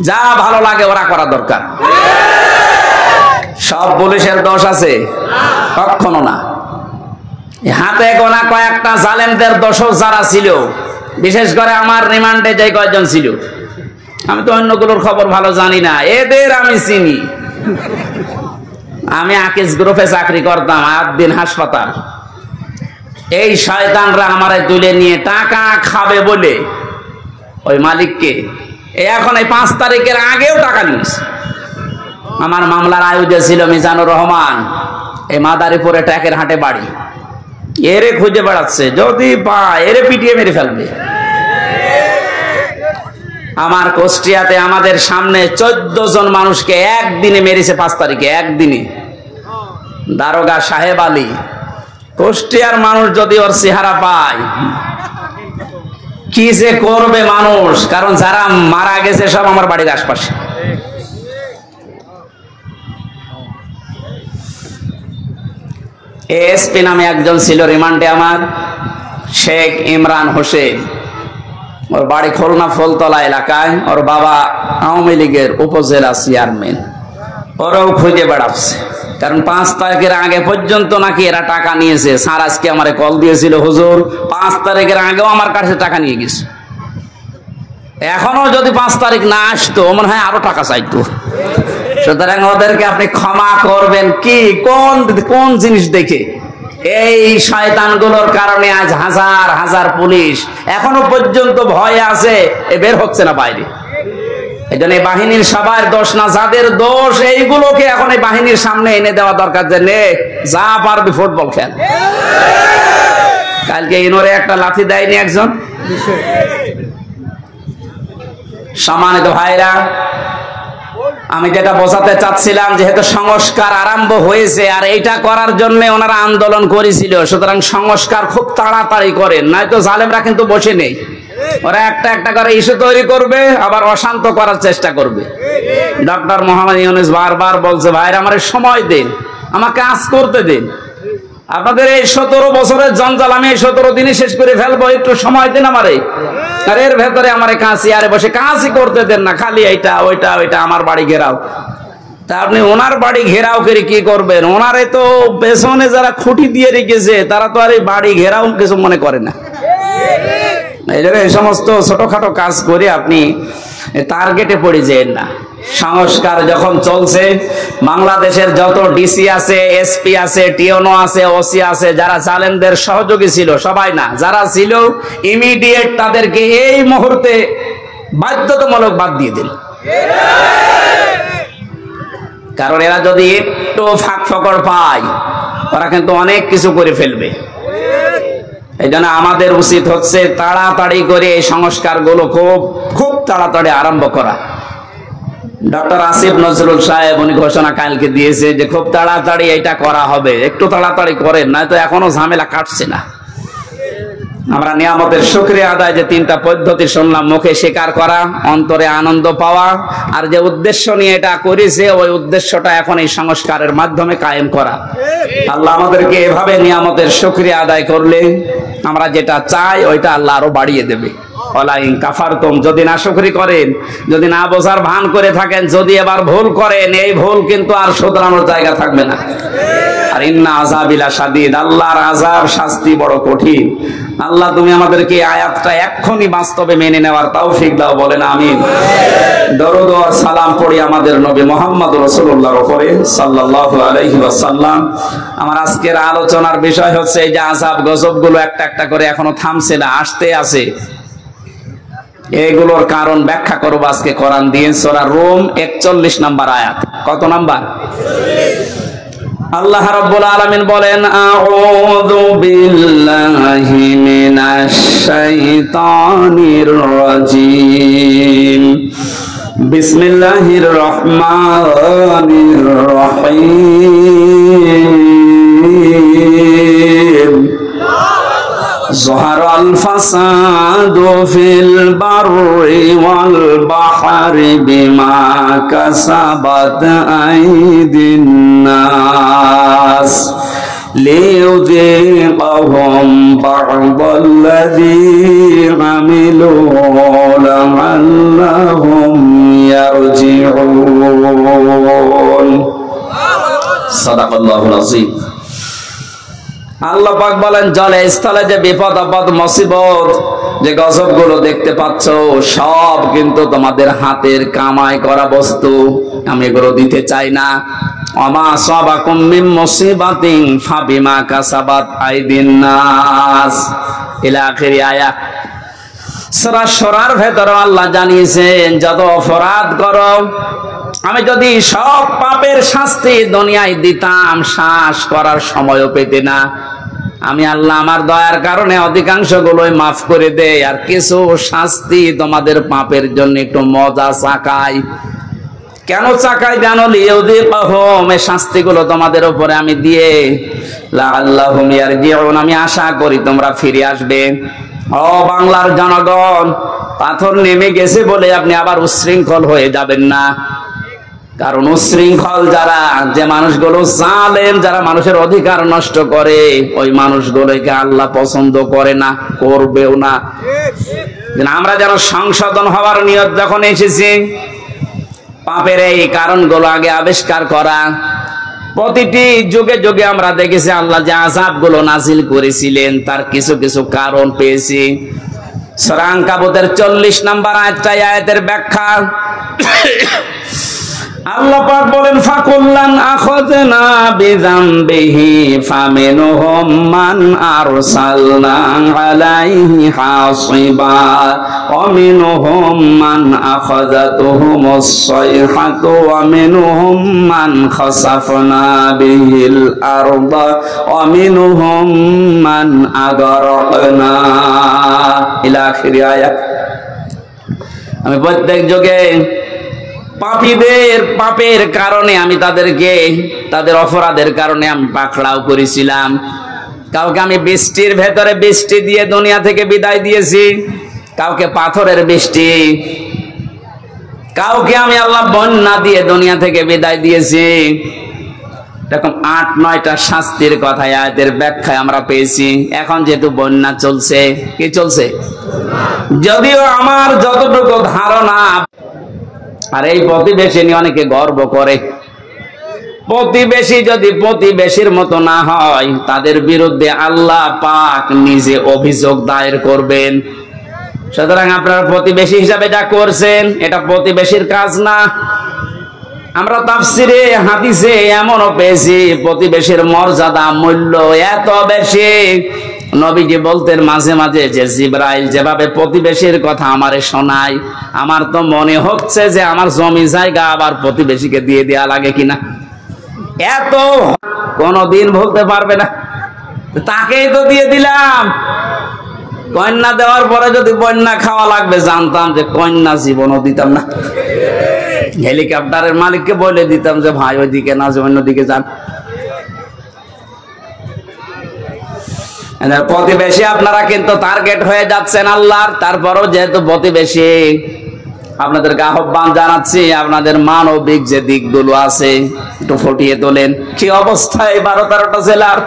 যা ভালো লাগে ওরা করা দরকার। সব পুলিশের দোষ আছে? কখনো না। হাতে গোনা কয়েকটা জালেমদের দোষও যারা ছিল, বিশেষ করে আমার রিমান্ডে যে কয়েকজন ছিল, আমি তো অন্যগুলোর খবর ভালো জানি না, এদের আমি চিনি। আমি আকিজ গ্রুপে চাকরি করতাম, 8 দিন হাসপাতাল। এই শয়তানরা আমারে তুলে নিয়ে টাকা খাবে বলে ওই মালিককে এখন এই 5 তারিখের আগেও টাকা নিয়েছে। আমার মামলার আয়োজক ছিল মিজানুর রহমান, এই মাদারীপুরে ট্যাকের হাটে বাড়ি। এরে খুঁজে বেড়াচ্ছে, যদি পায় এরে পিটিয়ে মেরে ফেলবে। আমার কুষ্টিয়াতে আমাদের সামনে 14 জন মানুষকে একদিনে মেরেছে, 5 তারিখে একদিনে। দারোগা সাহেব আলী, কুষ্টিয়ার মানুষ যদি ওর চেহারা পায় কি যে করবে মানুষ, কারণ যারা মারা গেছে সব আমার বাড়ির আশপাশে। এসপি নামে একজন ছিল রিমান্ডে আমার, শেখ ইমরান হোসেন। ওর বাড়ি খুলনা ফুলতলা এলাকায়, ওর বাবা আওয়ামী লীগের উপজেলা চেয়ারম্যান। ওরাও খুঁজে বেড়াচ্ছে, কারণ 5 তারিখের আগে পর্যন্ত নাকি এরা টাকা নিয়েছে। স্যার আজকে আমারে কল দিয়েছিল, হুজুর 5 তারিখের আগেও আমার কাছে টাকা নিয়ে গেছে। এখনো যদি 5 তারিখ না আসতো মনে হয় আরো টাকা চাইতো। সুতরাং ওদেরকে আপনি ক্ষমা করবেন কি, কোন জিনিস দেখে? এই শয়তানগুলোর কারণে আজ হাজার হাজার পুলিশ এখনো পর্যন্ত ভয়ে আছে, বের হচ্ছে না বাইরে। এই জন্য বাহিনীর সবার দোষ না, যাদের দোষ এইগুলোকে এখন এই বাহিনীর সামনে এনে দেওয়া দরকার, যে নে যা পারবি ফুটবল খেল। কালকে ইনোরে একটা লাথি দেয়নি একজন? সম্মানিত ভাইরা, আমি যেটা বোঝাতে চাচ্ছিলাম, যেহেতু সংস্কার আরম্ভ হয়েছে আর এইটা করার জন্য ওনারা আন্দোলন করেছিল, সুতরাং সংস্কার খুব তাড়াতাড়ি করেন, নয়তো জালেমরা কিন্তু বসে নেই। ওরা একটা একটা করে ইস্যু তৈরি করবে, আবার অশান্ত করার চেষ্টা করবে। ডক্টর মোহাম্মদ ইউনূস বারবার বলছে, ভাইরা আমার সময় দিন, আমাকে কাজ করতে দিন। আপনাদের এই 17 বছরের জঞ্জাল আমি এই 17 দিনে শেষ করে ফেলবো, একটু সময় দিন আমারে। আর এর ভেতরে আমার কাছে আরে বসে কাজই করতে দেন না, খালি এইটা ওইটা ওইটা আমার বাড়ি ঘেরাও। তা আপনি ওনার বাড়ি ঘেরাও করে কি করবেন? ওনারে তো পেছনে যারা খুঁটি দিয়ে রেখেছে তারা তো আর এই বাড়ি ঘেরাও কিছু মনে করে না। এই জন্য এই সমস্ত ছোটখাটো কাজ করে আপনি টার্গেটে পড়ে যেন না। সংস্কার যখন চলছে, বাংলাদেশের যত ডিসি আছে, এসপি আছে, টিওনো আছে, ওসি আছে, যারা জালেমদের সহযোগী ছিল, সবাই না, যারা ছিল ইমিডিয়েট তাদেরকে এই মুহূর্তে বাধ্যতামূলক বাদ দিয়ে দিন। কারণ এরা যদি একটু ফাঁক ফকর পায় ওরা কিন্তু অনেক কিছু করে ফেলবে। এই জন্য আমাদের উচিত হচ্ছে তাড়াতাড়ি করে এই সংস্কারগুলো খুব তাড়াতাড়ি আরম্ভ করা। ডক্টর আসিফ নজরুল সাহেব উনি ঘোষণা কালকে দিয়েছে যে খুব তাড়াতাড়ি এটা করা হবে, একটু তাড়াতাড়ি করেন, নয়তো এখনো ঝামেলা কাটছে না। আমরা নিয়ামতের শুকরিয়া আদায়, যে 3টা পদ্ধতি শুনলাম, মুখে স্বীকার করা, অন্তরে আনন্দ পাওয়া, আর যে উদ্দেশ্য নিয়ে এটা করেছে ওই উদ্দেশ্যটা এখন এই সংস্কারের মাধ্যমে কায়েম করা। আল্লাহ আমাদেরকে এভাবে নিয়ামতের শুকরিয়া আদায় করলে আমরা যেটা চাই ওইটা আল্লাহ আরো বাড়িয়ে দেবে। ওয়ালাইন কাফারতুম, যদি না শুকরি করেন, যদি না বোঝার ভান করে থাকেন, যদি এবার ভুল করেন, এই ভুল কিন্তু আর শুধরানোর জায়গা থাকবে না। আর ইন্না আযাবিলা শাদীদ, আল্লাহর আযাব, শাস্তি বড় কঠিন। আল্লাহ তুমি আমাদেরকে আয়াতটা এক্ষুনি বাস্তবে মেনে নেওয়ার তৌফিক দাও, বলেন আমিন। দরুদ ও সালাম পড়ি আমাদের নবী মুহাম্মদ রাসূলুল্লাহর উপরে সাল্লাল্লাহু আলাইহি ওয়াসাল্লাম। আমার আজকের আলোচনার বিষয় হচ্ছে এই যে আযাব গজবগুলো একটা একটা করে এখনো থামছে না, আসতে আছে। এগুলোর কারণ ব্যাখ্যা করব আজকে কোরআন দিয়ে। সূরা রুম 41 নম্বর আয়াত। কত নাম্বার? আল্লাহ রাব্বুল আলামিন বলেন, আউযু বিল্লাহি মিনাশ শাইতানির রাজীম, বিসমিল্লাহির রহমানির রহিম ظهر الفساد في البر والبحر بما كسبت أيدي الناس ليذيقهم بعض الذي عملوا لعلهم يرجعون صدق الله العظيم আল্লাহ পাক বলেন জলে স্থলে যে বিপদ আপদ মুসিবত যে গজবগুলো দেখতে পাচ্ছ সব কিন্তু তোমাদের হাতের কামাই করা বস্তু। আমি এগুলো দিতে চাই না। ওমা সাবাকুম মিন মুসিবাতিন ফাবিমা কাসাবাত আইদিন নাস ইলা আখিরি আয়াত। সূরা শুরার ভেতরে আল্লাহ জানিয়েছেন যত অপরাধ করো আমি যদি সব পাপের শাস্তি দুনিয়ায় দিতাম শ্বাস করার সময়ও পেতে না। আমি আল্লাহ আমার দয়ার কারণে অধিকাংশ গুলোই মাফ করে দেই, আর কিছু শাস্তি তোমাদের পাপের জন্য একটু মজা চাকাই। কেন চাকাই জানো? লিউযিকাহুম, এই শাস্তিগুলো তোমাদের উপরে আমি দিয়ে লাআল্লাহুম ইয়ারজিউন, আমি আশা করি তোমরা ফিরে আসবে। ও বাংলার জনগণ, পাথর নেমে গেছে বলে আপনি আবার উচ্ছৃঙ্খল হয়ে যাবেন না। কারণ উচ্ছৃঙ্খল যারা, যে মানুষগুলো জালেম, যারা মানুষের অধিকার নষ্ট করে, ওই মানুষগুলোকে আল্লাহ পছন্দ করে না, করবেও না। আমরা যেন সংশোধন হওয়ার নিয়ত যখন এসেছি, পাপের এই কারণগুলো আগে আবিষ্কার করা। প্রতিটি যুগে যুগে আমরা দেখেছি আল্লাহ যে আযাবগুলো নাজিল করেছিলেন তার কিছু কিছু কারণ পেয়েছি। সূরা আনকাবুতের 40 নম্বর আয়াতের ব্যাখ্যা আল্লাহ পাক বলেন ফাকুল্লান আখাযনা বিযামবিহি ফামিনহুম মান আরসালনা আলাইহি হাসিবা ওয়া মিনহুম মান আখাযাতুহুমুস সাইহাতু ওয়া মিনহুম মান খাসাফনা বিহিল আরদা ওয়া মিনহুম মান আগরাকনা ইলা আখিরি আয়াত। আমি প্রত্যেক যুগে পাপীদের পাপের কারণে আমি তাদেরকে, তাদের অপরাধের কারণে আমি পাকড়াও করেছিলাম। কাউকে আমি বৃষ্টির ভেতরে বৃষ্টি দিয়ে দুনিয়া থেকে বিদায় দিয়েছি, কাউকে পাথরের বৃষ্টি, কাউকে আমি আল্লাহ বন্যা দিয়ে দুনিয়া থেকে বিদায় দিয়েছি। এরকম 8-9টা শাস্তির কথা আয়াতের ব্যাখ্যায় আমরা পেয়েছি। এখন যেহেতু বন্যা চলছে, কি চলছে? যদিও আমার যতটুকু ধারণা, আর এই প্রতিবেশী নিয়ে অনেকে গর্ব করে, প্রতিবেশী যদি প্রতিবেশীর মতো না হয় তাদের বিরুদ্ধে আল্লাহ পাক নিজে অভিযোগ দায়ের করবেন। সুতরাং আপনারা প্রতিবেশী হিসাবে যা করছেন এটা প্রতিবেশীর কাজ না। আমরা তাফসিরে হাদিসে এমনও পেয়েছি প্রতিবেশীর মর্যাদা মূল্য এত বেশি, নবীজি বলতেন মাঝে মাঝে যে জিবরাইল যেভাবে প্রতিবেশীর কথা আমারে শোনায়, আমার তো মনে হচ্ছে যে আমার জমি জায়গা আবার প্রতিবেশীকে দিয়ে দেয়া লাগে কিনা। এত কোনদিন বলতে পারবে না, তাকেই তো দিয়ে দিলাম। কন্যা দেওয়ার পরে যদি বন্যা খাওয়া লাগবে জানতাম যে কন্যা জীবনও দিতাম না। হেলিকপ্টারের মালিককে বলে দিতাম যে ভাই ওইদিকে না, যে অন্যদিকে যান। প্রতিবেশী আপনারা কিন্তু টার্গেট হয়ে যাচ্ছেন আল্লাহর। তারপরও যেহেতু প্রতিবেশী, আপনাদেরকে আহ্বান জানাচ্ছি আপনাদের মানবিক যে দিকগুলো আছে একটু ফুটিয়ে তোলেন। কি অবস্থা এই 12-13টা জেলার,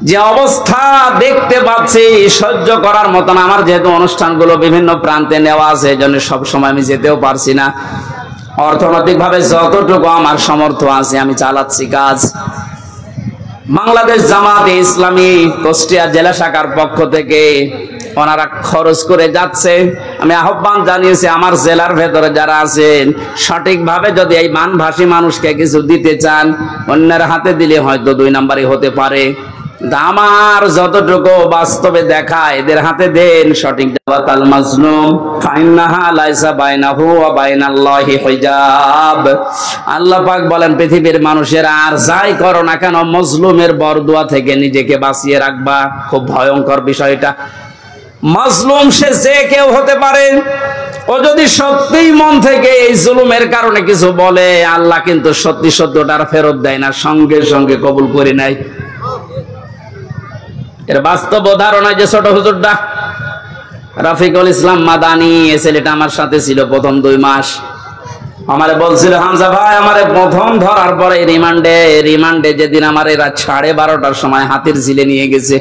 যে অবস্থা দেখতে পাচ্ছি সহ্য করার মতন। আমার যেহেতু অনুষ্ঠানগুলো বিভিন্ন প্রান্তে নেওয়া আছে, এই জন্য সবসময় আমি যেতেও পারছি না। অর্থনৈতিক ভাবে যতটুকু আমার সামর্থ্য আছে আমি চালাচ্ছি কাজ। বাংলাদেশ জামাতে ইসলামী কুষ্টিয়া জেলা শাখার পক্ষ থেকে ওনারা খরচ করে যাচ্ছে। আমি আহ্বান জানিয়েছি আমার জেলার ভেতরে যারা আছেন সঠিকভাবে যদি এই মানভাষী মানুষকে কিছু দিতে চান, অন্যের হাতে দিলে হয়তো 2 নাম্বারই হতে পারে। আমার যতটুকু বাস্তবে দেখা এদের হাতে দেন। সঠিক জাওয়াতাল মাজলুম ফাইন্নাহা লাইসা বাইনাহু ওয়া বাইনাল্লাহি হিজাব। আল্লাহ পাক বলেন পৃথিবীর মানুষেরা আর যাই করো না কেন মজলুমের বরদুয়া থেকে নিজেকে বাঁচিয়ে রাখবা। খুব ভয়ঙ্কর বিষয়টা। মাজলুম সে যে কেউ হতে পারে, ও যদি সত্যিই মন থেকে এই জুলুমের কারণে কিছু বলে, আল্লাহ কিন্তু সত্যি সত্যি ওটা আর ফেরত দেয় না, সঙ্গে সঙ্গে কবুল করে নেয়। এর বাস্তব উদাহরণ যে ছোট হুজুরটা রফিকুল ইসলাম মাদানি, এই ছেলেটা আমার সাথে ছিল প্রথম 2 মাস। আমারে বলছিল, হামজা ভাই আমারে প্রথম ধরার পরে রিমান্ডে যেদিন আমার এরা 12:30টার সময় হাতির ঝিলে নিয়ে গেছে,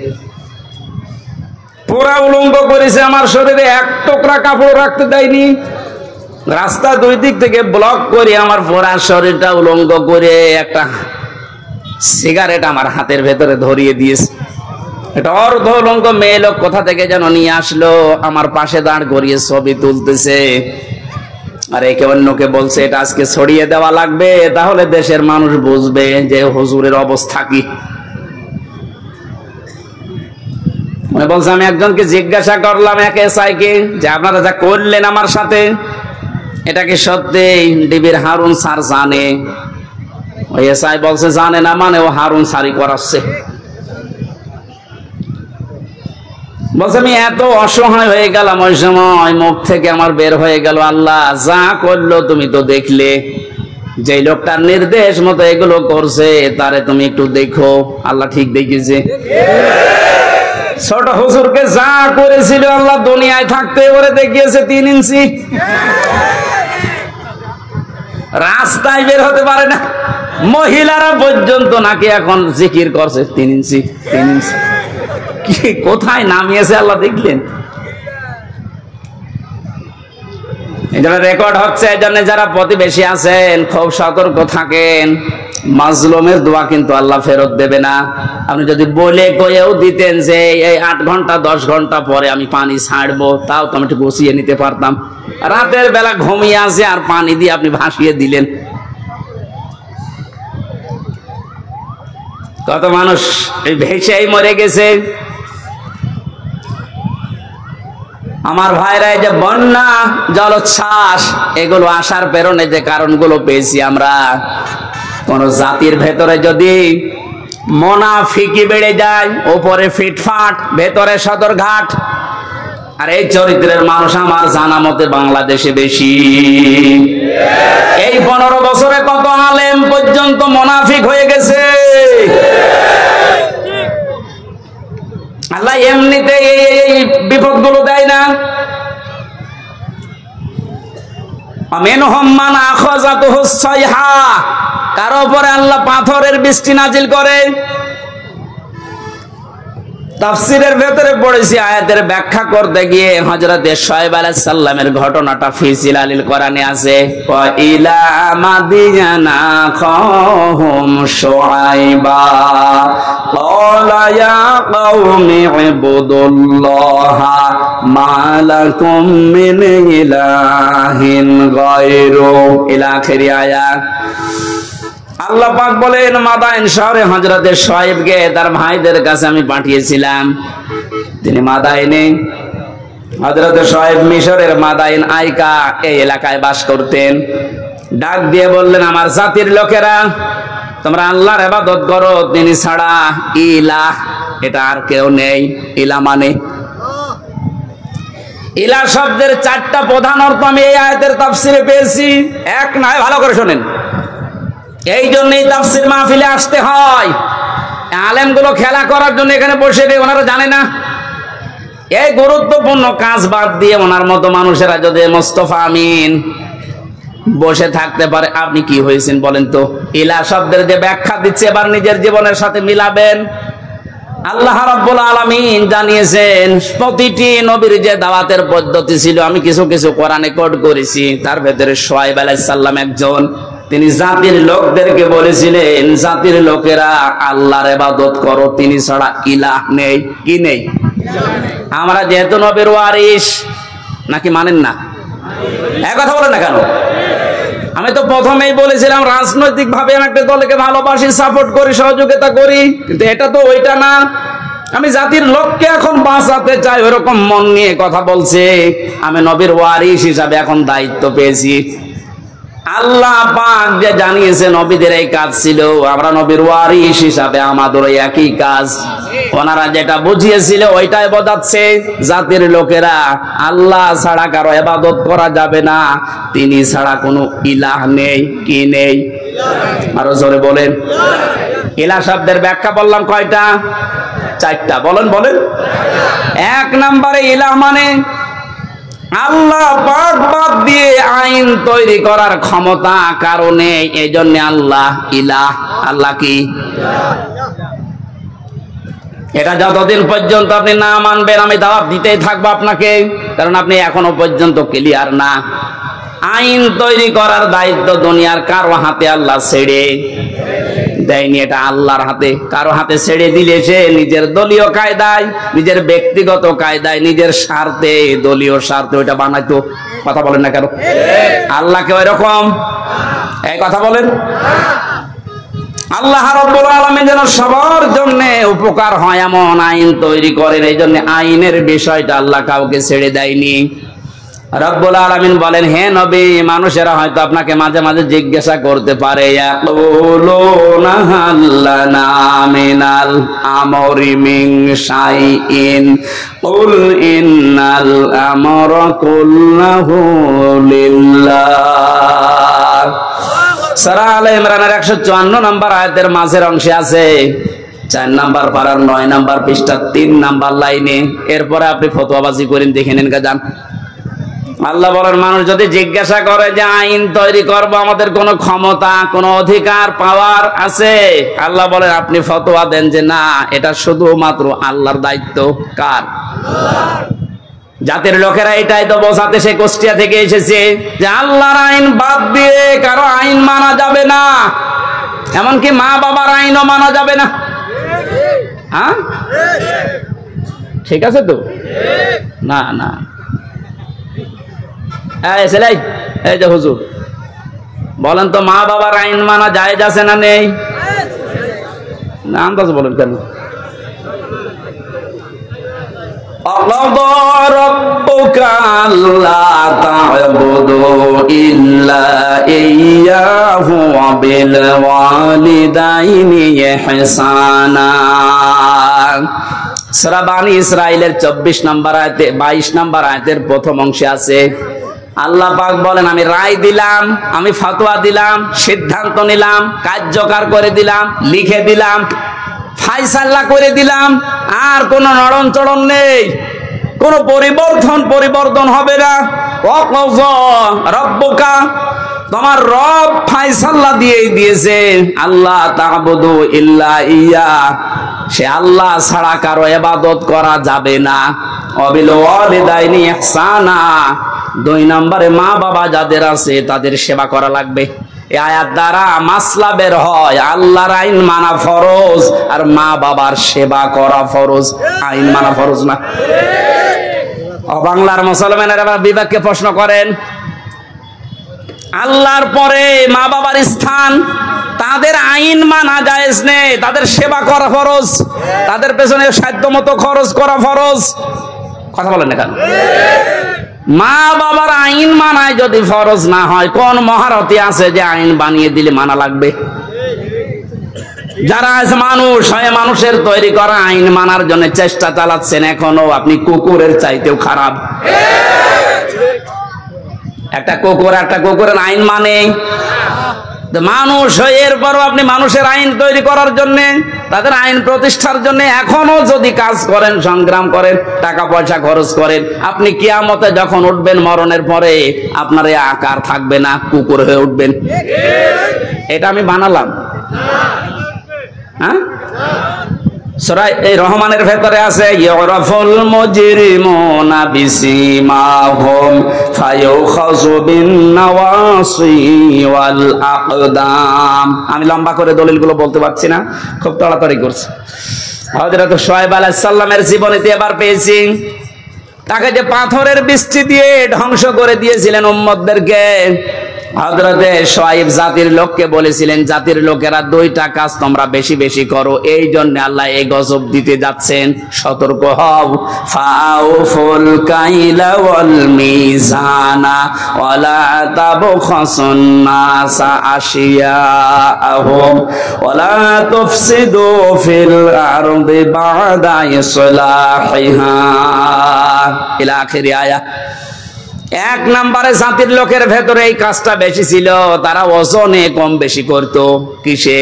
পুরা উলঙ্গ করেছে, আমার শরীরে এক টুকরা কাপড় রাখতে দেয়নি, রাস্তা 2 দিক থেকে ব্লক করে আমার পুরা শরীরটা উলঙ্গ করে একটা সিগারেট আমার হাতের ভেতরে ধরিয়ে দিয়েছে। এটা অর্ধ উলঙ্গ মেয়ে লোক কোথা থেকে যেন নিয়ে আসলো, আমার পাশে দাঁড় করিয়ে ছবি তুলতেছে, আর একে অন্যকে বলছে এটা আজকে ছড়িয়ে দেওয়া লাগবে, তাহলে দেশের মানুষ বুঝবে যে হুজুরের অবস্থা কি। বলছে, আমি একজনকে জিজ্ঞাসা করলাম, এক এসআইকে, যে আপনারা যা করলেন আমার সাথে এটা কি সত্যি ডিবির হারুন স্যার জানে? ওই এসআই বলছে জানে না, মানে ও হারুন স্যারই করাচ্ছে। বলছে, আমি এত অসহায় হয়ে গেলাম ওই সময়, মুখ থেকে আমার বের হয়ে গেল, আল্লাহ যা করলো তুমি তো দেখলে, যে লোকটার নির্দেশ মতো এগুলো করছে তারে তুমি একটু দেখো। আল্লাহ ঠিক দেখেছে। ছোট হুজুরকে যা করেছিল আল্লাহ দুনিয়ায় থাকতে ওরে দেখিয়েছে 3 ইঞ্চি, রাস্তায় বের হতে পারে না, মহিলারা পর্যন্ত নাকি এখন জিকির করছে 3 ইঞ্চি 3 ইঞ্চি। কি কোথায় নামিয়েছে আল্লাহ দেখলেন। এটা রেকর্ড হচ্ছে, এই জন্য যারা প্রতিবেশী আছেন খুব সতর্ক থাকেন, মাজলুমের দোয়া কিন্তু আল্লাহ ফেরত দেবে না। আপনি যদি বলে কয়েও দিতেন যে এই 8 ঘন্টা 10 ঘন্টা পরে আমি পানি ছাড়বো, তাও তো আমি একটু বসিয়ে নিতে পারতাম। রাতের বেলা ঘুমিয়ে আসে আর পানি দিয়ে আপনি ভাসিয়ে দিলেন। কত মানুষ এই ভেসেই মরে গেছে। আমার ভাইরা, এই যে বন্যা জলোচ্ছ্বাস এগুলো আসার পেছনে যে কারণগুলো পেয়েছি আমরা, কোন জাতির ভেতরে যদি মুনাফিকি বেড়ে যায়, উপরে ফিটফাট ভেতরে সদরঘাট, আর এই চরিত্রের মানুষ আমার জানা মতে বাংলাদেশে বেশি। এই 15 বছরে কত আলেম পর্যন্ত মুনাফিক হয়ে গেছে। আল্লাহ এমনিতে এই বিপদগুলো দেয় না। কারো উপরে আল্লাহ পাথরের বৃষ্টি নাজিল করে। তাফসীরের ভেতরে পড়েছি, আয়াতের ব্যাখ্যা করতে গিয়ে হযরত শুআয়ব আলাইহিস সালামের ঘটনাটা ফি জিলালিল কোরআনে আছে। ওয়া ইলা মাদিয়ানা খাহুম শুআয়বা ক্বালা ইয়া কওমি ইবুদুল্লাহা মা লাকুম মিন ইলাহিন গায়রু, ইলা আখির আয়াত। আল্লাহ পাক বলেন, মাদাইন শহরে হযরত শুআয়বকে তার ভাইদের কাছে আমি পাঠিয়েছিলাম। তিনি মাদাইনে, হযরত শুআয়ব মিশরের মাদাইন আইকা এই এলাকায় বাস করতেন। ডাক দিয়ে বললেন, আমার জাতির লোকেরা, তোমরা আল্লাহর ইবাদত করো, তিনি ছাড়া ইলাহ এটা আর কেউ নেই। ইলা মানে, ইলা শব্দের 4টা প্রধান অর্থ আমি এই আয়াতের তাফসীরে পেয়েছি। এক নয়, ভালো করে শোনেন। এই জন্যই তাফসীর মাহফিলে আসতে হয়। আলেমগুলো খেলা করার জন্য এখানে বসে নেই, ওনারা জানে না। এই গুরুত্বপূর্ণ কাজ বাদ দিয়ে ওনার মতো মানুষেরা যদি মোস্তফা আমিন বসে থাকতে পারে, আপনি কি হয়েছেন বলেন তো? ইলা শব্দের যে ব্যাখ্যা দিচ্ছে এবার নিজের জীবনের সাথে মিলাবেন। আল্লাহ রাব্বুল আলামিন জানিয়েছেন প্রতিটি নবীর যে দাওয়াতের পদ্ধতি ছিল, আমি কিছু কিছু কোরআনে কোট করেছি, তার ভেতরে শুআয়ব আলাইহিস সালাম একজন। তিনি জাতির লোকদেরকে বলেছিলেন, জাতির লোকেরা আল্লাহর ইবাদত করো, তিনি ছাড়া ইলাহ নেই। কি নেই? আমরা যেহেতু নবীর ওয়ারিস, নাকি মানেন না? এক কথা বলেন না কেন? আমি তো প্রথমেই বলেছিলাম রাজনৈতিক ভাবে আমি একটা দলকে ভালোবাসি, সাপোর্ট করি, সহযোগিতা করি, কিন্তু এটা তো ওইটা না। আমি জাতির লোককে এখন বাঁচাতে চাই, ওরকম মন নিয়ে কথা বলছে। আমি নবীর ওয়ারিস হিসাবে এখন দায়িত্ব পেয়েছি। আল্লাহ পাক যে জানিয়েছে নবীদের এই কাজ ছিল, আমরা নবীর ওয়ারিস হিসাবে আমাদের একই কাজ। ওনারা যেটা বুঝিয়েছিল ওইটাই বোঝাচ্ছে জাতির লোকেরা, আল্লাহ ছাড়া কারো ইবাদত করা যাবে না, তিনি ছাড়া কোনো ইলাহ নেই। কি নেই? আরো জোরে বলেন। ইলাহ শব্দের ব্যাখ্যা বললাম কয়টা? 4টা। বলেন বলেন। 1 নম্বরে ইলাহ মানে আল্লাহ পাক বাদ দিয়ে আইন তৈরি করার ক্ষমতা কারণে, এই জন্য আল্লাহ ইলাহ। আল্লাহ কি? এটা যতদিন পর্যন্ত আপনি না মানবেন আমি দাওয়াত দিতেই থাকবো আপনাকে, কারণ আপনি এখনো পর্যন্ত ক্লিয়ার না। আইন তৈরি করার দায়িত্ব দুনিয়ার কারো হাতে আল্লাহ ছেড়ে দেয়নি, এটা আল্লাহর হাতে। কারো হাতে ছেড়ে দিলে সে নিজের দলীয় কায়দায়, নিজের ব্যক্তিগত কায়দায়, নিজের স্বার্থে, দলীয় স্বার্থে ওইটা বানাইতো। কথা বলেন না কেন? আল্লাহকে ওই রকম এই কথা বলেন। আল্লাহ রাব্বুল আলামিন যেন সবার জন্য উপকার হয় এমন আইন তৈরি করেন, এই জন্য আইনের বিষয়টা আল্লাহ কাউকে ছেড়ে দেয়নি। রব্বুল আলামিন বলেন, হে নবী, মানুষেরা হয়তো আপনাকে মাঝে মাঝে জিজ্ঞাসা করতে পারে, ইয়াকুলুনা হাল্লানা মিনাল আমরি মিন শাইইন কুল ইন্নাল আমরা কুল্লাহু লিল্লাহ। সূরা আলে ইমরানের 154 নম্বর আয়াতের মাঝের অংশে আছে 4 নম্বর পারার 9 নম্বর পৃষ্ঠা 3 নম্বর লাইনে। এরপরে আপনি ফতোয়াবাজি করেন, দেখে নেন যান। আল্লাহ বলেন, মানুষ যদি জিজ্ঞাসা করে যে আইন তৈরি করব, আমাদের কোনো ক্ষমতা, কোনো অধিকার, পাওয়ার আছে, আল্লাহ বলেন আপনি ফতোয়া দেন যে না, এটা শুধুমাত্র আল্লাহর দায়িত্ব। কার? জাতির লোকেরা এটাই তো বোঝাতে সে কুষ্টিয়া থেকে এসেছে যে আল্লাহর আইন বাদ দিয়ে কারো আইন মানা যাবে না, এমনকি মা বাবার আইনও মানা যাবে না। হ্যাঁ, ঠিক আছে তো? না না, এই যে হুজুর বলেন তো, মা বাবার আইন মানা জায়েজ আছে না নেই? না, আন্দাজ বলেন কেন? রাব্বুকা আল্লা তা'বুদু ইল্লা ইয়্যাহু ওয়া বিল ওয়ালিদাইনি ইহসানা। সূরা বানী ইসরাঈলের 24 নম্বর আয়াতে 22 নম্বর আয়াতের প্রথম অংশে আছে, আল্লাহ পাক বলেন, আমি রায় দিলাম, আমি ফতোয়া দিলাম, সিদ্ধান্ত নিলাম, কার্যকর করে দিলাম, লিখে দিলাম, ফায়সালা করে দিলাম, আর কোন নড়ন চড়ন নেই, কোন পরিবর্তন হবে না। রব্বুকা, তোমার রব ফায়সালা দিয়ে দিয়েছে, আল্লাহ তা'বুদু ইল্লা ইয়া, সে আল্লাহ ছাড়া কারো ইবাদত করা যাবে না। ওয়াবিল ওয়ালিদাইনি ইহসানা, 2 নম্বরে মা বাবা যাদের আছে তাদের সেবা করা লাগবে। এই আয়াত দ্বারা মাসলা বের হয়, আল্লাহর আইন মানা ফরজ আর মা বাবার সেবা করা ফরজ। আইন মানা ফরজ না। বাংলার মুসলমানেরা বিবেককে প্রশ্ন করেন, আল্লাহর পরে মা বাবার স্থান, তাদের আইন মানা জায়েজ নেই, তাদের সেবা করা ফরজ, তাদের পেছনে সাধ্যমতো খরচ করা ফরজ। কথা বলেন না কেন? মা বাবার আইন মানায় যদি ফরজ না হয়, কোন মহারথী আছে যে আইন বানিয়ে দিলে মানা লাগবে? যারা আছে মানুষ হয়ে মানুষের তৈরি করা আইন মানার জন্য চেষ্টা চালাচ্ছেন, এখনো আপনি কুকুরের চাইতেও খারাপ। একটা কুকুরের আইন মানে মানুষ হয়ে, এরপরও আপনি মানুষের আইন তৈরি করার জন্য, তাদের আইন প্রতিষ্ঠার জন্য এখনো যদি কাজ করেন, সংগ্রাম করেন, টাকা পয়সা খরচ করেন, আপনি কিয়ামতে যখন উঠবেন মরণের পরে আপনার এই আকার থাকবে না, কুকুর হয়ে উঠবেন। এটা আমি বানালাম। হ্যাঁ, সূরা এই রহমানের ভেতরে আছে, ইউরাফুল মুজরিমুনা বিসিমাহুম ফায়ুখাযু বিন নাওয়াসি ওয়াল আকদাম। আমি লম্বা করে দলিলগুলো বলতে পারছি না, খুব তাড়াতাড়ি করছি। হযরত শুআয়ব আলাইহিস সালামের জীবনীতে এবার পেয়েছি, তাকে যে পাথরের বৃষ্টি দিয়ে ধ্বংস করে দিয়েছিলেন উম্মতদেরকে, হযরতে শুআয়ব জাতির লোককে বলেছিলেন, জাতির লোকেরা দুইটা কাজ তোমরা বেশি বেশি করো, এই জন্য আল্লাহ এই গজব দিতে যাচ্ছেন। সতর্ক হও। ফাউফুল কাইলা ওয়াল মিজানা ওয়ালা তাবখাসুন নাসা আশিয়াআহুম ওয়ালা তুফসিদু ফিল আরদি বা'দা ইসলাহিহা ইলা আখিরি আয়াত। এক নম্বরে জাতির লোকের ভেতরে এই কাজটা বেশি ছিল, তারা ওজনে কম বেশি করত। কিসে?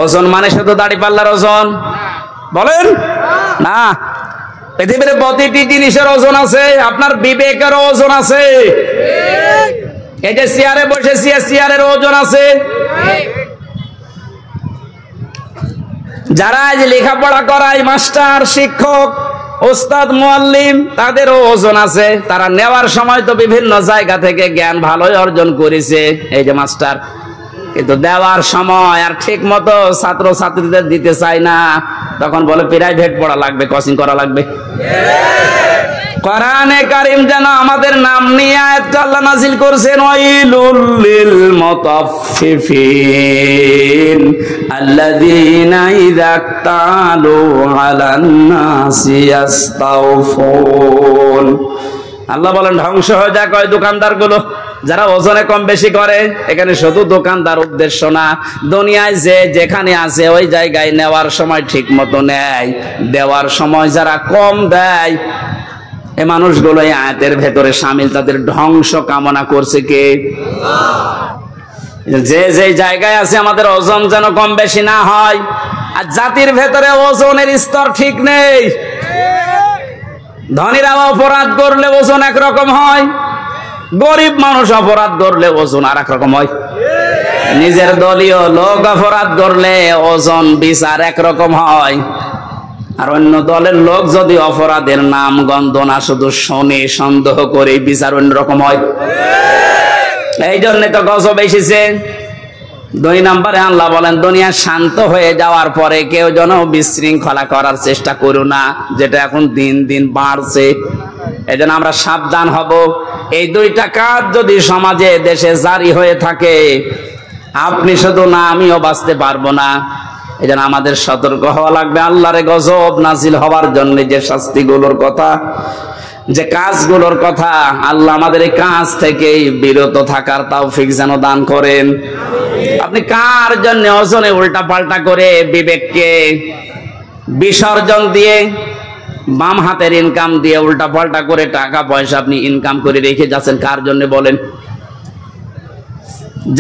ওজন মানে শুধু দাড়ি পাল্লার ওজন বলেন না, পৃথিবীর প্রতিটি জিনিসের ওজন আছে, আপনার বিবেকের ওজন আছে। এই যে চেয়ারে বসেছি, চেয়ারের ওজন আছে। যারা আজ লেখাপড়া করায়, মাস্টার, শিক্ষক, ওস্তাদ, মুআল্লিম, তাদেরও ওজন আছে। তারা নেওয়ার সময় তো বিভিন্ন জায়গা থেকে জ্ঞান ভালোই অর্জন করেছে, এই যে মাস্টার, কিন্তু দেওয়ার সময় আর ঠিক মতো ছাত্র ছাত্রীদের দিতে চায় না। তখন বলে প্রাইভেট পড়া লাগবে, কোচিং করা লাগবে। কোরআনে কারীম যেন আমাদের নাম নিয়ে আয়াতটা আল্লাহ নাযিল করেছেন, ওয়াইলুল লিল মুতাফফিফিন আল্লাযীনা ইযা তালু আলান নাসি ইস্তাওফুন। আল্লাহ বলেন ধ্বংস হয়ে যাক ওই দোকানদারগুলো যারা ওজনে কম বেশি করে। এখানে শুধু দোকানদার উদ্দেশ্য না, দুনিয়ায় যে যেখানে আছে ওই জায়গায় নেওয়ার সময় ঠিক মতো নেয়, দেওয়ার সময় যারা কম দেয়, এই মানুষগুলো এই আয়াতের ভেতরে শামিল। তাদের ধ্বংস কামনা করছে কে? যে যে জায়গায় আছে আমাদের ওজন যেন কম বেশি না হয়। আর জাতির ভেতরে ওজনের স্তর ঠিক নেই। ধনীরা অপরাধ করলে ওজন একরকম হয়, গরিব মানুষ অপরাধ করলে ওজন আর এক রকম হয়। নিজের দলীয় লোক অপরাধ করলে ওজন বিচার একরকম হয়, আর অন্য দলের লোক যদি অপরাধের নাম গন্ধ না শুধু শোনে, সন্দেহ করে, বিচার অন্যরকম হয়। এই জন্য তো গজব এসেছে। 2 নম্বরে আল্লাহ বলেন, দুনিয়া শান্ত হয়ে যাওয়ার পরে কেউ যেন বিশৃঙ্খলা করার চেষ্টা করো না, যেটা এখন দিন দিন বাড়ছে। এই জন্য আমরা সাবধান হব। এই 2টা কাজ যদি সমাজে, দেশে জারি হয়ে থাকে, আপনি শুধু না, আমিও বাঁচতে পারবো না। এই জন্য আমাদের সতর্ক হওয়া লাগবে। আল্লাহর গজব নাজিল হওয়ার জন্য যে শাস্তিগুলোর কথা, যে কাজগুলোর কথা, আল্লাহ আমাদের এই কাজ থেকে বিরত থাকার তৌফিক যেন দান করেন। আপনি কার জন্য ওজনে উল্টা পাল্টা করে বিবেককে বিসর্জন দিয়ে, বাম হাতের ইনকাম দিয়ে উল্টা পাল্টা করে টাকা পয়সা আপনি ইনকাম করে রেখে যাচ্ছেন? কার জন্য বলেন?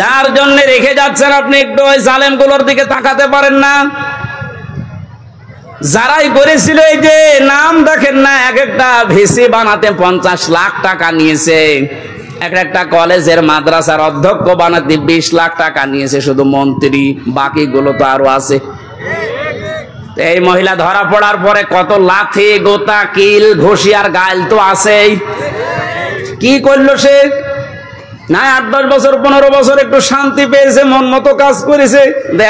যার জন্য রেখে যাচ্ছেন আপনি একটু ওই জালেমগুলোর দিকে তাকাতে পারেন না? যারাই করেছিল, এই যে নাম দেখেন না, এক একটা ভিসি বানাতে 50 লাখ টাকা নিয়েছে, একটা কলেজের মাদ্রাসার অধ্যক্ষ বানাতে 20 লাখ টাকা নিয়েছে শুধু মন্ত্রী, বাকিগুলো তো আরো আছে। এই মহিলা ধরা পড়ার পরে কত লাথি, গোতা, কিল, ঘুষি আর গাইল তো আছেই। কি করলো সে? না 8-10 বছর 15 বছর একটু শান্তি পেয়েছে, মন মতো কাজ করেছে।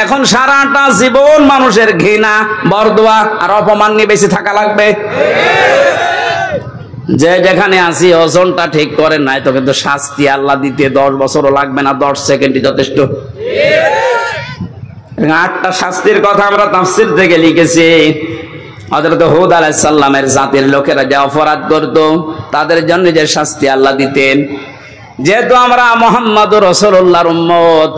এখন সারাটা জীবন মানুষের ঘৃণা, বরদোয়া আর অপমান নিয়ে বেশি থাকা লাগবে। যে যেখানে আছি ওজনটা ঠিক করে নাই তো কিন্তু শাস্তি আল্লাহ দিতে 10 বছরও লাগবে না, 10 সেকেন্ডই যথেষ্ট। 8টা শাস্তির কথা আমরা তাফসীর থেকে লিখেছি। হযরত হুদ আলাইহিস সালামের জাতির লোকেরা যে অপরাধ করত, তাদের জন্য যে শাস্তি আল্লাহ দিতেন। যেহেতু আমরা মুহাম্মদুর রাসূলুল্লাহর উম্মত,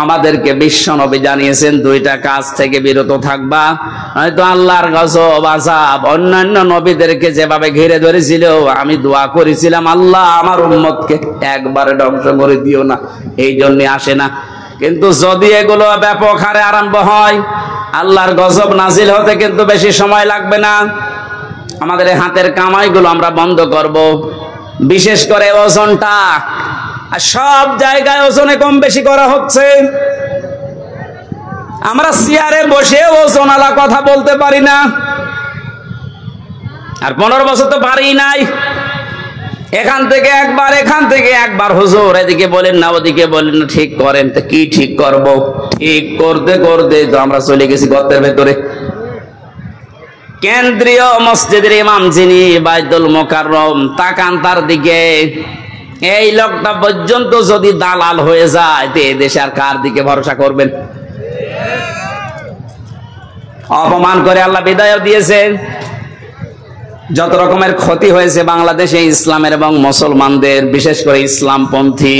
আমাদেরকে বিশ্ব নবী জানিয়েছেন 2টা কাজ থেকে বিরত থাকবা, নয়তো আল্লাহর গজব আযাব অন্যান্য নবীদেরকে যেভাবে ঘিরে ধরেছিল। আমি দোয়া করেছিলাম, আল্লাহ আমার উম্মতকে একবারে ধ্বংস করে দিও না, এই জন্য আসে না। কিন্তু যদি এগুলো ব্যাপক হারে আরম্ভ হয়, আল্লাহর গজব নাজিল হতে কিন্তু বেশি সময় লাগবে না। আমাদের হাতের কামাইগুলো আমরা বন্ধ করব, বিশেষ করে ওজনটা। আর সব জায়গায় ওজনে কম বেশি করা হচ্ছে। আমরা চেয়ারে বসে ওজনওয়ালা কথা বলতে পারি না, আর 15 বছর তো পারি নাই। এখান থেকে একবার হুজুর এদিকে বলেন না, ওদিকে বলেন না, ঠিক করেন। তো কি ঠিক করব? ঠিক করতে করতে তো আমরা চলে গেছি গর্তের ভেতরে। কেন্দ্রীয় মসজিদের ইমাম যিনি বাইতুল মুকাররম, তাকান তার দিকে, এই লোকটা পর্যন্ত যদি দালাল হয়ে যায় তো এই দেশে আর কার দিকে ভরসা করবেন? অপমান করে আল্লাহ বিদায় দিয়েছেন। যত রকমের ক্ষতি হয়েছে বাংলাদেশে ইসলামের এবং মুসলমানদের, বিশেষ করে ইসলামপন্থী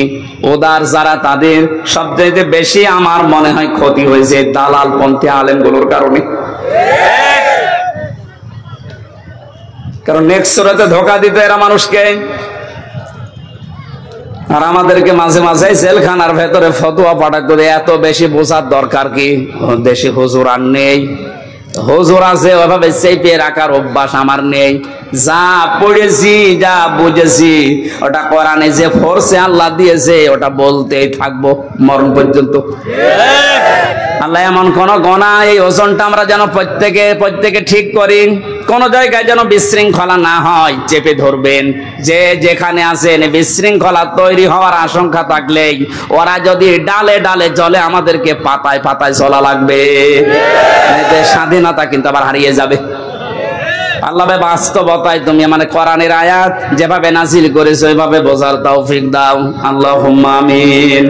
ওদার যারা, তাদের সবচেয়ে বেশি আমার মনে হয় ক্ষতি হয়েছে দালাল পন্থী আলেমগুলোর কারণে। কারণ নেক্সট সুরাতে ধোঁকা দিত এরা মানুষকে, আর আমাদেরকে মাঝে মাঝে জেলখানার ভেতরে ফতোয়া পাঠাতো। এত বেশি বোঝার দরকার কি? দেশে হুজুর আর নেই, হুজুর আছে ওইভাবে চেপে রাখার অভ্যাস আমার নেই। যা পড়েছি যা বুঝেছি ওটা কোরআনে যে ফোর্সে আল্লাহ দিয়েছে ওটা বলতেই থাকবো মরণ পর্যন্ত। আল্লাহ এমন কোন গোনা, এই ওজনটা আমরা যেন প্রত্যেকে ঠিক করি, কোন জায়গায় যেন বিশৃঙ্খলা না হয় চেপে ধরবেন। যে যেখানে আছেন বিশৃঙ্খলা তৈরি হওয়ার আশঙ্কা থাকলেই ওরা যদি ডালে ডালে চলে আমাদেরকে পাতায় পাতায় চলা লাগবে, স্বাধীনতা কিন্তু আবার হারিয়ে যাবে। আল্লাহ বাস্তবতায় তুমি মানে কোরআনের আয়াত যেভাবে নাজিল করেছো ওইভাবে বোঝার তৌফিক দাও। আল্লাহুম্মা আমিন।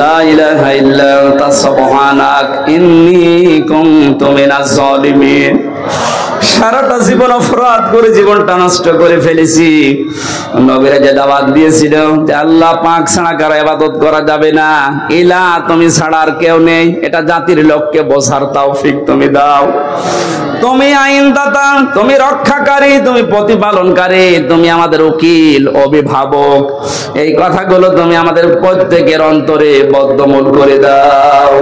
লা ইলাহা ইল্লা আনতা সুবহানাক ইন্নী কুনতু মিনাজ জালিমিন। সারাটা জীবন অপরাধ করে জীবনটা নষ্ট করে ফেলেছি। নবীরা যে দাওয়াত দিয়েছিল যে আল্লাহ পাক ছাড়া কারো ইবাদত করা যাবে না, ইলা তুমি ছাড়া আর কেউ নেই, এটা জাতির লোককে বোঝার তৌফিক তুমি দাও। তুমি আইনদাতা, তুমি রক্ষাকারী, তুমি প্রতিপালনকারী, তুমি আমাদের উকিল অভিভাবক। এই কথাগুলো তুমি আমাদের প্রত্যেকের অন্তরে বদ্ধমূল করে দাও।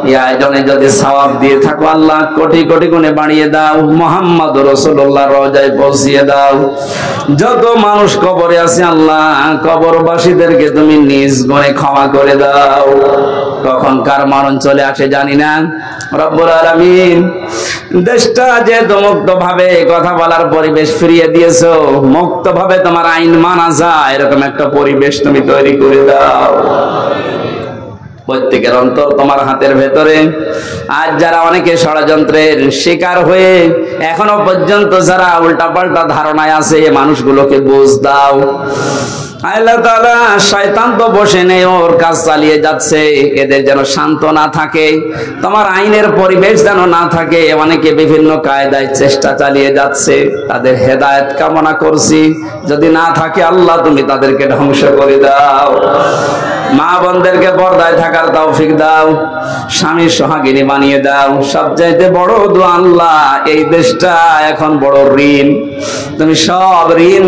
এই আয়োজনে যদি সওয়াব দিয়ে থাকো আল্লাহ কোটি কোটি গুণে বাড়িয়ে দাও। মুহাম্মদ রাসূলুল্লাহর রওজায় পৌঁছিয়ে দাও। যত মানুষ কবরে আছে আল্লাহ কবরবাসীদেরকে তুমি নিজ গুণে ক্ষমা করে দাও। কখন কার মরণ চলে আসে জানি না। রব্বুল আলামিন দেশটা যে মুক্ত ভাবে কথা বলার পরিবেশ ফিরিয়ে দিয়েছো, মুক্ত ভাবে তোমার আইন মানা যায় এরকম একটা পরিবেশ তুমি তৈরি করে দাও। প্রত্যেকের অন্তর তোমার হাতের ভেতরে। আজ যারা অনেকে ষড়যন্ত্রের শিকার হয়ে এখনো পর্যন্ত যারা উল্টাপাল্টা ধারণায় আছে মানুষগুলোকে বুঝ দাও। আল্লাহ তাআলা শয়তান তো বসে নেই, ওর কাজ চালিয়ে যাচ্ছে। এদের যেন শান্ত না থাকে, তোমার আইনের পরিবেশ যেন না থাকে। অনেকে বিভিন্ন কায়দায় চেষ্টা চালিয়ে যাচ্ছে, তাদের হেদায়েত কামনা করছি। যদি না থাকে আল্লাহ তুমি তাদেরকে ধ্বংস করে দাও। মা বোনদেরকে পর্দায় থাকার তৌফিক দাও, স্বামী সোহাগিনী বানিয়ে দাও। সবচাইতে বড় দোয়া আল্লাহ, এই দেশটা এখন বড় ঋণ, তুমি সব ঋণ